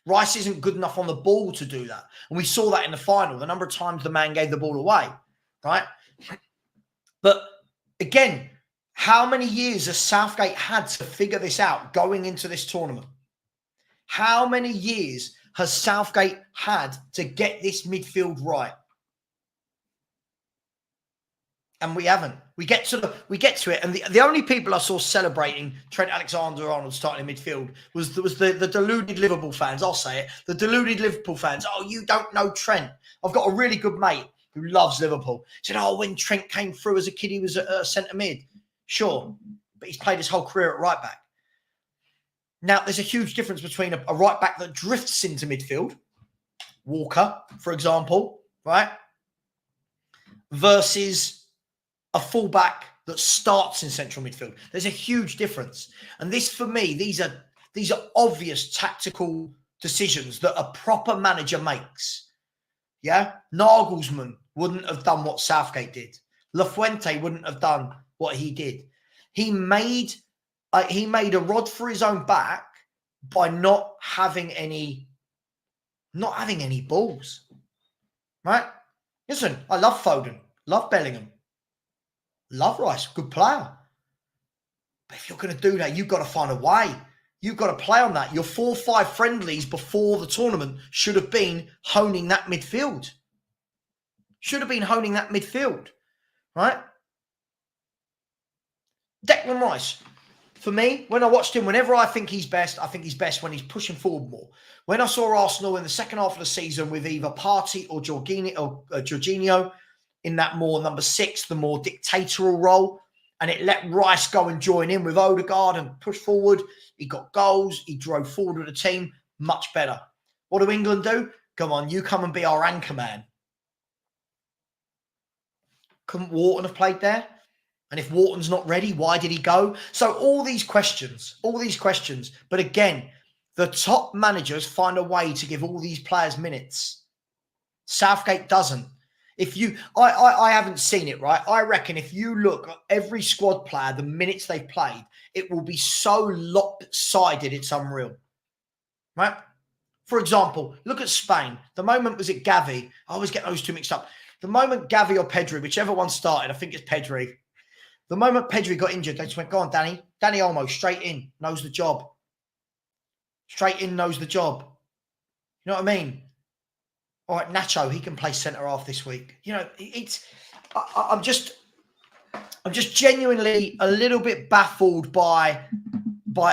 S1: Rice isn't good enough on the ball to do that. And we saw that in the final, the number of times the man gave the ball away, right? But again, how many years has Southgate had to figure this out going into this tournament? How many years has Southgate had to get this midfield right? And we haven't. We get to it, and the only people I saw celebrating Trent Alexander-Arnold starting in midfield was the deluded Liverpool fans. I'll say it. The deluded Liverpool fans. Oh, you don't know Trent. I've got a really good mate who loves Liverpool. He said, oh, when Trent came through as a kid, he was a centre mid. Sure, but he's played his whole career at right back. Now, there's a huge difference between a right back that drifts into midfield, Walker, for example, right, versus a fullback that starts in central midfield. There's a huge difference. And this, for me, these are obvious tactical decisions that a proper manager makes. Yeah? Nagelsmann wouldn't have done what Southgate did. Lafuente wouldn't have done what he did. He made a rod for his own back by not having any balls. Right? Listen, I love Foden, love Bellingham, love Rice, good player. But if you're going to do that, you've got to find a way. You've got to play on that. Your 4 or 5 friendlies before the tournament should have been honing that midfield. Right? Declan Rice. For me, when I watched him, whenever I think he's best when he's pushing forward more. When I saw Arsenal in the second half of the season with either Partey or Jorginho in that more number 6, the more dictatorial role, and it let Rice go and join in with Odegaard and push forward. He got goals. He drove forward with the team. Much better. What do England do? Come on, you come and be our anchor man. Couldn't Wharton have played there? And if Wharton's not ready, why did he go? So all these questions. But again, the top managers find a way to give all these players minutes. Southgate doesn't. I haven't seen it, right? I reckon if you look at every squad player, the minutes they've played, it will be so lopsided, it's unreal. Right? For example, look at Spain. The moment was it Gavi? I always get those two mixed up. The moment Gavi or Pedri, whichever one started, I think it's Pedri. The moment Pedri got injured, they just went, go on, Danny. Danny Olmo, straight in, knows the job. Straight in, knows the job. You know what I mean? All right, Nacho, he can play centre-half this week. You know, I'm just genuinely a little bit baffled by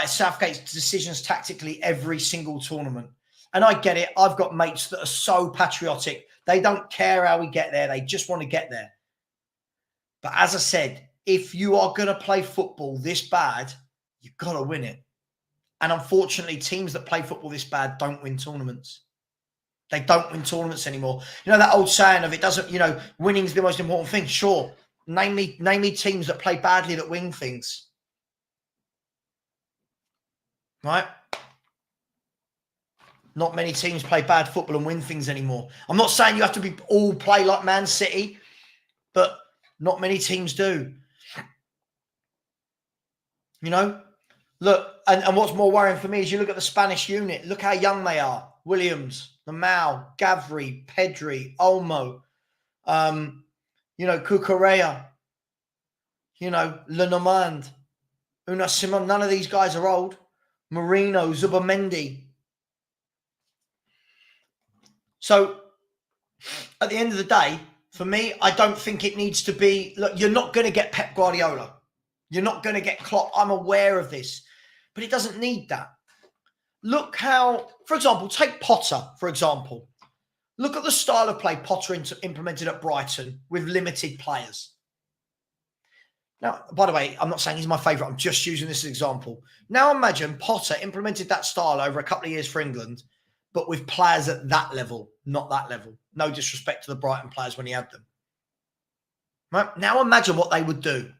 S1: Southgate's decisions tactically every single tournament. And I get it. I've got mates that are so patriotic. They don't care how we get there. They just want to get there. But as I said, if you are going to play football this bad, you've got to win it. And unfortunately, teams that play football this bad don't win tournaments. They don't win tournaments anymore. You know that old saying of it doesn't, winning is the most important thing. Sure. Name me teams that play badly that win things. Right? Not many teams play bad football and win things anymore. I'm not saying you have to all play like Man City, but not many teams do. Look, and what's more worrying for me is you look at the Spanish unit. Look how young they are. Williams, Lamau, Gavri, Pedri, Olmo, Cucurella, Lenormand, Una Simon. None of these guys are old. Marino, Zubamendi. So, at the end of the day, for me, I don't think it needs to be... Look, you're not going to get Pep Guardiola. You're not going to get Klopp. I'm aware of this. But it doesn't need that. Look how... For example, take Potter, for example. Look at the style of play Potter implemented at Brighton with limited players. Now, by the way, I'm not saying he's my favourite. I'm just using this as an example. Now imagine Potter implemented that style over a couple of years for England, but with players at that level, not that level. No disrespect to the Brighton players when he had them. Right? Now imagine what they would do.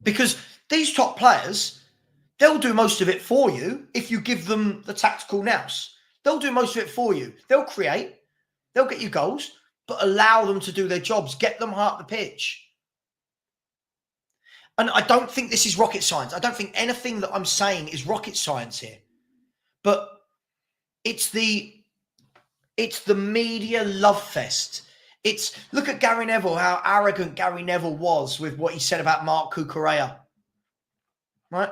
S1: Because these top players, they'll do most of it for you if you give them the tactical nous. They'll do most of it for you. They'll create. They'll get you goals, but allow them to do their jobs. Get them high up the pitch. And I don't think this is rocket science. I don't think anything that I'm saying is rocket science here. But it's the media love fest. Look at Gary Neville, how arrogant Gary Neville was with what he said about Marc Cucurella. Right?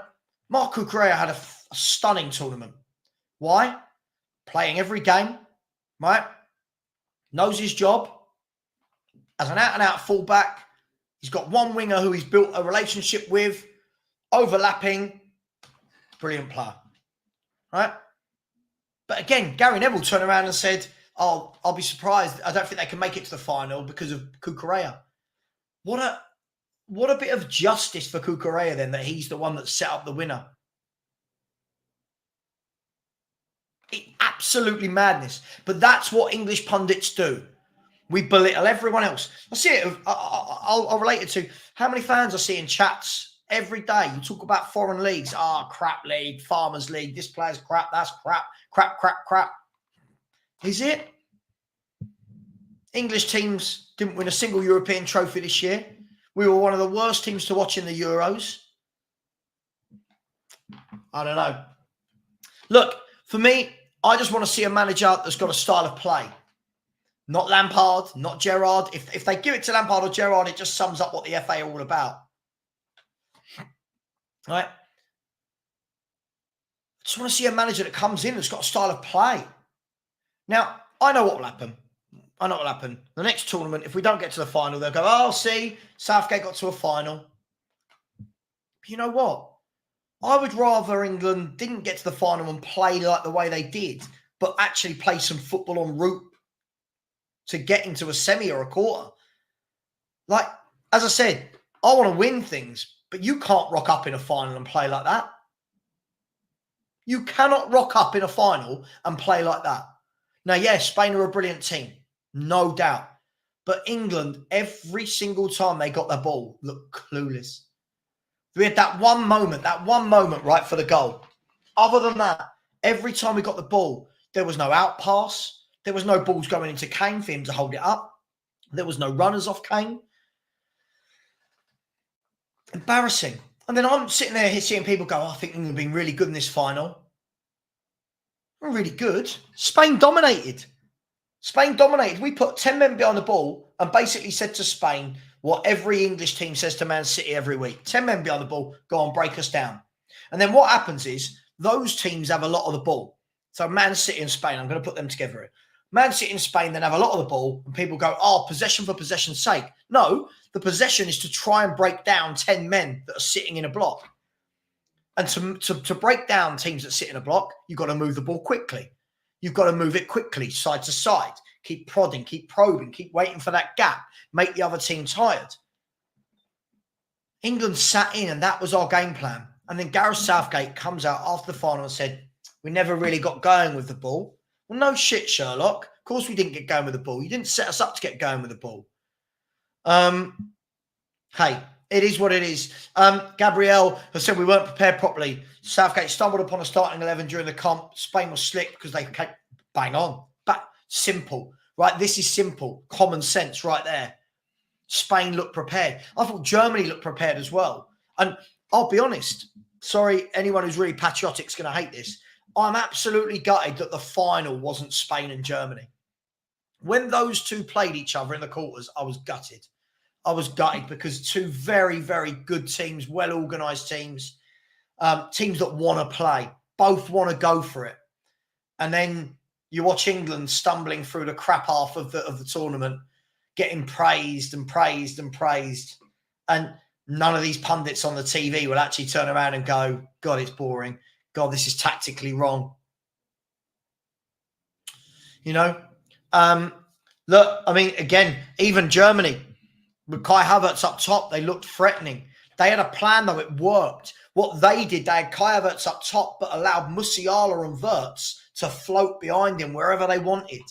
S1: Marc Cucurella had a stunning tournament. Why? Playing every game, right? Knows his job. As an out-and-out fullback, he's got one winger who he's built a relationship with, overlapping. Brilliant player. Right? But again, Gary Neville turned around and said, oh, I'll be surprised. I don't think they can make it to the final because of Cucurella. What a bit of justice for Cucurella then, that he's the one that set up the winner. Absolutely madness. But that's what English pundits do. We belittle everyone else. I see it. I'll relate it to how many fans I see in chats every day. You talk about foreign leagues. Crap league, farmers league. This player's crap. That's crap. Crap, crap, crap. Is it? English teams didn't win a single European trophy this year. We were one of the worst teams to watch in the Euros. I don't know. Look, for me, I just want to see a manager that's got a style of play. Not Lampard, not Gerrard. If they give it to Lampard or Gerrard, it just sums up what the FA are all about. Right? I just want to see a manager that comes in that's got a style of play. Now, I know what will happen. I know what will happen. The next tournament, if we don't get to the final, they'll go, oh, see, Southgate got to a final. But you know what? I would rather England didn't get to the final and play like the way they did, but actually play some football en route to get into a semi or a quarter. Like, as I said, I want to win things, but you can't rock up in a final and play like that. You cannot rock up in a final and play like that. Now, yes, Spain are a brilliant team, no doubt. But England, every single time they got the ball, looked clueless. We had that one moment, right, for the goal. Other than that, every time we got the ball, there was no out pass. There was no balls going into Kane for him to hold it up. There was no runners off Kane. Embarrassing. And then I'm sitting there seeing people go, I think England have been really good in this final. Really good. Spain dominated. We put 10 men behind the ball and basically said to Spain what every English team says to Man City every week. 10 men behind the ball, go on, break us down. And then what happens is those teams have a lot of the ball. So Man City and Spain, I'm going to put them together. Man City and Spain then have a lot of the ball and people go, possession for possession's sake. No, the possession is to try and break down 10 men that are sitting in a block. And to break down teams that sit in a block, you've got to move the ball quickly. You've got to move it quickly, side to side. Keep prodding, keep probing, keep waiting for that gap. Make the other team tired. England sat in and that was our game plan. And then Gareth Southgate comes out after the final and said, we never really got going with the ball. Well, no shit, Sherlock. Of course we didn't get going with the ball. You didn't set us up to get going with the ball. Hey, it is what it is. Gabrielle has said we weren't prepared properly. Southgate stumbled upon a starting 11 during the comp. Spain was slick because they came bang on. But simple, right? This is simple. Common sense right there. Spain looked prepared. I thought Germany looked prepared as well. And I'll be honest. Sorry, anyone who's really patriotic is going to hate this. I'm absolutely gutted that the final wasn't Spain and Germany. When those two played each other in the quarters, I was gutted. I was gutted because two very, very good teams, well-organised teams, teams that want to play, both want to go for it. And then you watch England stumbling through the crap half of the tournament, getting praised and praised and praised. And none of these pundits on the TV will actually turn around and go, God, it's boring. God, this is tactically wrong. You know? Look, I mean, again, even Germany, with Kai Havertz up top, they looked threatening. They had a plan, though. It worked. What they did, they had Kai Havertz up top, but allowed Musiala and Wirtz to float behind him wherever they wanted.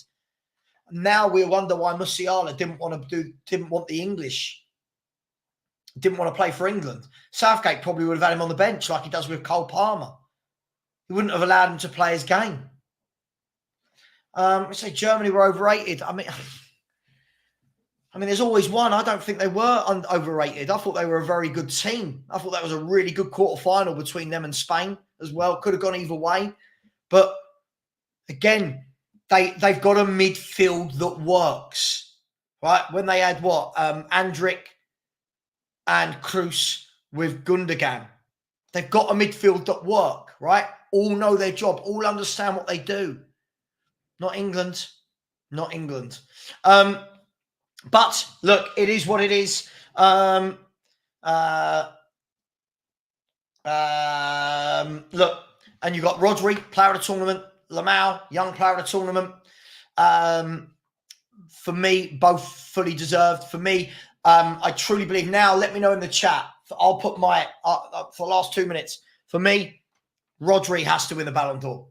S1: Now we wonder why Musiala didn't want the English, didn't want to play for England. Southgate probably would have had him on the bench like he does with Cole Palmer. He wouldn't have allowed him to play his game. I say Germany were overrated. I mean, there's always one. I don't think they were overrated. I thought they were a very good team. I thought that was a really good quarterfinal between them and Spain as well. Could have gone either way. But again, they've got a midfield that works, right? When they had Andrick and Kroos with Gundogan, they've got a midfield that work, right? All know their job. All understand what they do. Not England. Not England. But look, it is what it is. Look, and you got Rodri, player of the tournament, Lamau, young player of the tournament. For me, both fully deserved. For me, I truly believe now. Let me know in the chat. I'll put my for the last 2 minutes. For me, Rodri has to win the Ballon d'Or.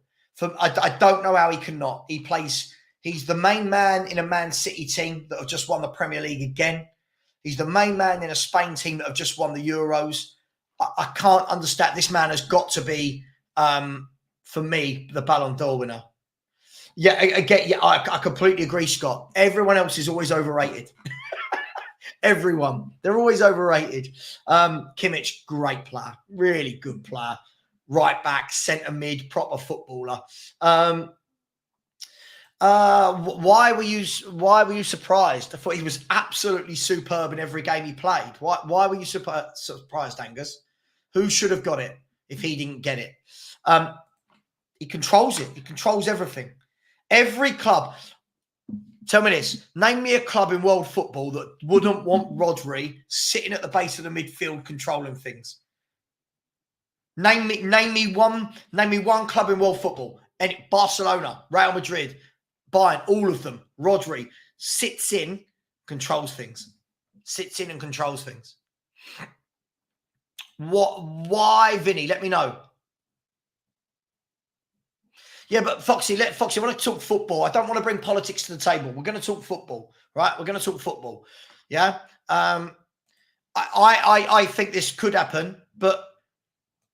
S1: I don't know how he cannot. He's the main man in a Man City team that have just won the Premier League again. He's the main man in a Spain team that have just won the Euros. I can't understand. This man has got to be, for me, the Ballon d'Or winner. Yeah, again, yeah, I completely agree, Scott. Everyone else is always overrated. Everyone. They're always overrated. Kimmich, great player. Really good player. Right back, centre mid, proper footballer. Why were you surprised? I thought he was absolutely superb in every game he played. Why were you surprised, Angus? Who should have got it if he didn't get it? He controls it. He controls everything. Every club. Tell me this. Name me a club in world football that wouldn't want Rodri sitting at the base of the midfield controlling things. Name me one club in world football. Barcelona, Real Madrid, Bayern, all of them. Rodri sits in, controls things. Sits in and controls things. Why, Vinny? Let me know. Yeah, but Foxy, I want to talk football. I don't want to bring politics to the table. We're going to talk football, right? We're going to talk football. Yeah. I think this could happen, but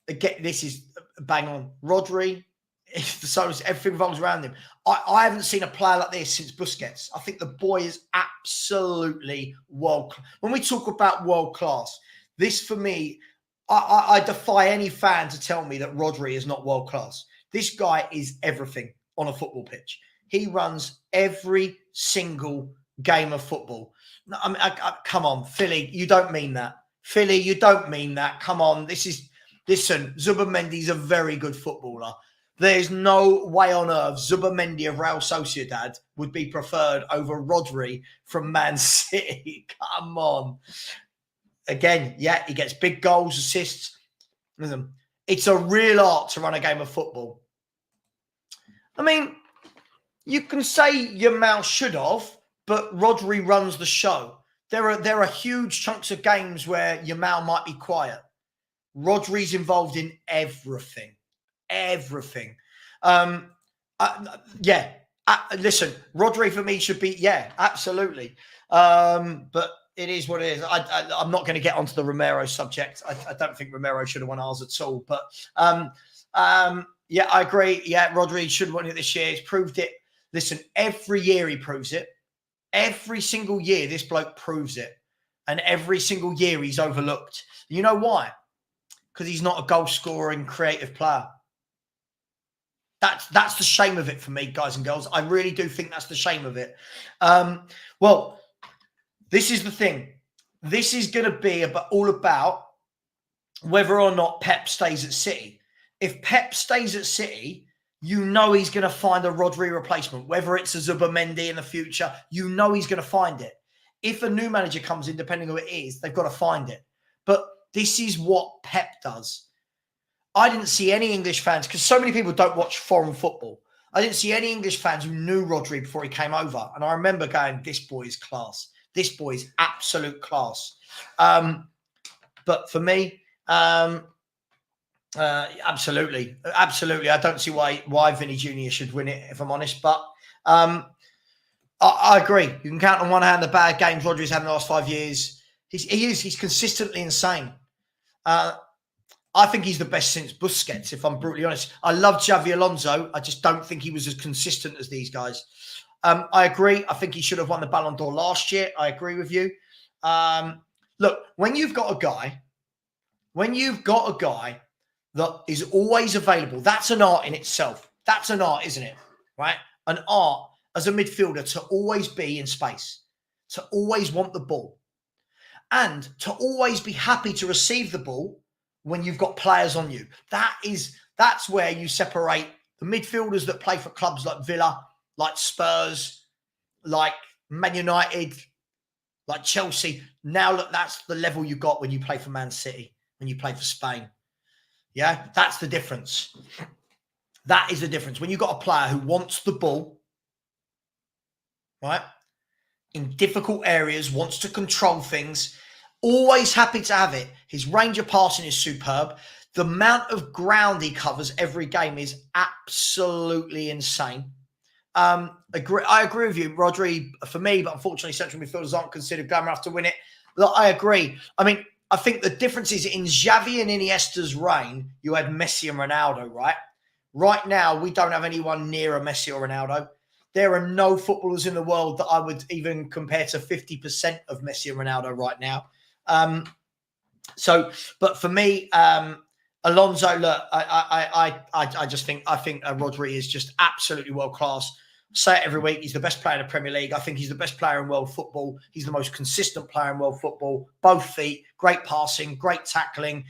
S1: again, this is bang on. Rodri, so everything revolves around him. I haven't seen a player like this since Busquets. I think the boy is absolutely world class. When we talk about world class, this for me, I defy any fan to tell me that Rodri is not world class. This guy is everything on a football pitch. He runs every single game of football. I mean, come on, Philly, you don't mean that. Philly, you don't mean that. Come on, listen, Zubimendi's a very good footballer. There's no way on earth Zubimendi of Real Sociedad would be preferred over Rodri from Man City. Come on. Again, yeah, he gets big goals, assists. Listen, it's a real art to run a game of football. I mean, you can say your mouth should have, but Rodri runs the show. There are huge chunks of games where your mouth might be quiet. Rodri's involved in everything. Everything. Listen, Rodri for me should be, yeah, absolutely. But it is what it is. I'm not going to get onto the Romero subject. I don't think Romero should have won ours at all. But yeah, I agree. Yeah, Rodri should have won it this year. He's proved it. Listen, every year he proves it. Every single year this bloke proves it. And every single year he's overlooked. You know why? Because he's not a goal-scoring, creative player. That's the shame of it for me, guys and girls. I really do think that's the shame of it. Well, this is the thing. This is going to be all about whether or not Pep stays at City. If Pep stays at City, you know he's going to find a Rodri replacement. Whether it's a Zubimendi in the future, you know he's going to find it. If a new manager comes in, depending on who it is, they've got to find it. But this is what Pep does. I didn't see any English fans, because so many people don't watch foreign football. I didn't see any English fans who knew Rodri before he came over. And I remember going, this boy is class. This boy is absolute class. But for me, absolutely. Absolutely. I don't see why Vinny Jr. should win it, if I'm honest. But I agree. You can count on one hand the bad games Rodri's had in the last 5 years. He's consistently insane. I think he's the best since Busquets, if I'm brutally honest. I love Xavi Alonso. I just don't think he was as consistent as these guys. I agree. I think he should have won the Ballon d'Or last year. I agree with you. Look, when you've got a guy that is always available, that's an art in itself. That's an art, isn't it? Right? An art as a midfielder to always be in space, to always want the ball, and to always be happy to receive the ball when you've got players on you. That's where you separate the midfielders that play for clubs like Villa, like Spurs, like Man United, like Chelsea. Now, look, that's the level you got when you play for Man City, when you play for Spain. Yeah, that's the difference. That is the difference. When you've got a player who wants the ball, right, in difficult areas, wants to control things, always happy to have it. His range of passing is superb. The amount of ground he covers every game is absolutely insane. I agree with you, Rodri, for me, but unfortunately, central midfielders aren't considered good enough to win it. Look, I agree. I mean, the difference is in Xavi and Iniesta's reign, you had Messi and Ronaldo, right? Right now, we don't have anyone near a Messi or Ronaldo. There are no footballers in the world that I would even compare to 50% of Messi and Ronaldo right now. But for me, Alonso, look, I just think Rodri is just absolutely world class. Say it every week. He's the best player in the Premier League. I think he's the best player in world football. He's the most consistent player in world football. Both feet, great passing, great tackling.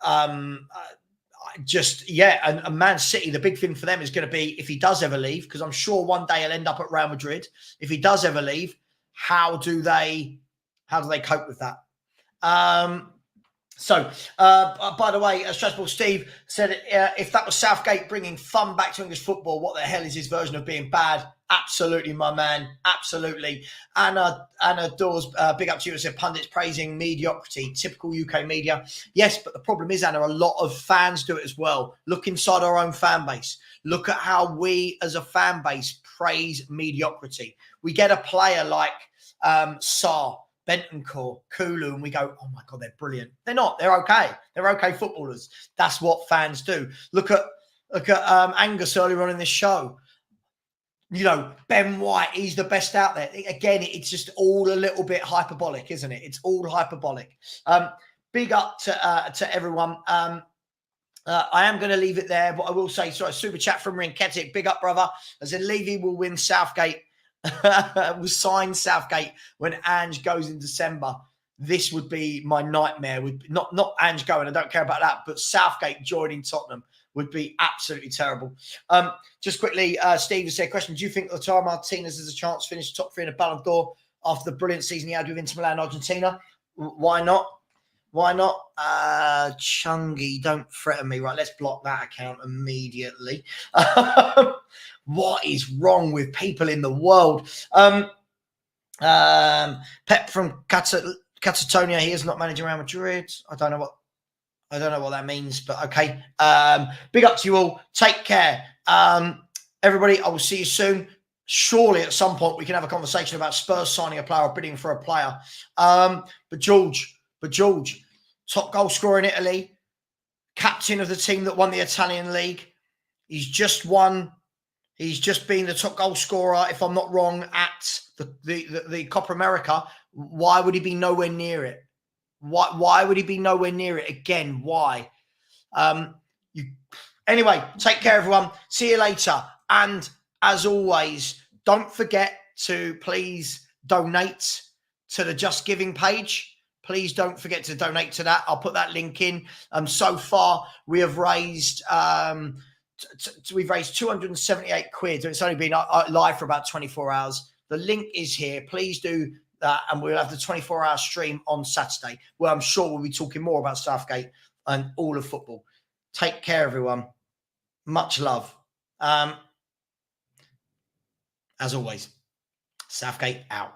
S1: And Man City, the big thing for them is going to be if he does ever leave, because I'm sure one day he'll end up at Real Madrid. If he does ever leave, how do they cope with that? By the way, Strasbourg Steve said, if that was Southgate bringing fun back to English football, what the hell is his version of being bad? Absolutely, my man. Absolutely. Anna Dawes, big up to you, said pundits praising mediocrity, typical UK media. Yes, but the problem is, Anna, a lot of fans do it as well. Look inside our own fan base. Look at how we as a fan base praise mediocrity. We get a player like Sarr, Bentancur, Kulu, and we go, oh my God, they're brilliant. They're not. They're okay. They're okay footballers. That's what fans do. Look at Angus earlier on in this show. You know, Ben White, he's the best out there. Again, it's just all a little bit hyperbolic, isn't it? It's all hyperbolic. Big up to everyone. I am going to leave it there, but I will say, super chat from Rinketic. Big up, brother. I said Levy will win Southgate. Will sign Southgate when Ange goes in December. This would be my nightmare. Not Ange going, I don't care about that, but Southgate joining Tottenham would be absolutely terrible. Just quickly, Steve has said, question, do you think Lautaro Martinez has a chance to finish top 3 in the Ballon d'Or after the brilliant season he had with Inter Milan Argentina? Why not? Chungy, don't threaten me. Right, let's block that account immediately. What is wrong with people in the world? Pep from Catatonia, he is not managing Real Madrid. I don't know what that means, but okay. Big up to you all. Take care. Everybody, I will see you soon. Surely at some point we can have a conversation about Spurs signing a player or bidding for a player. But George, top goal scorer in Italy, captain of the team that won the Italian league. He's just been the top goal scorer, if I'm not wrong, at the Copa America. Why would he be nowhere near it? Why would he be nowhere near it again? Why? Anyway, take care, everyone. See you later. And as always, don't forget to please donate to the Just Giving page. Please don't forget to donate to that. I'll put that link in. So far, we have raised we've raised 278 quid. It's only been live for about 24 hours. The link is here. Please do that, and we'll have the 24-hour stream on Saturday, where I'm sure we'll be talking more about Southgate and all of football. Take care, everyone. Much love. As always, Southgate out.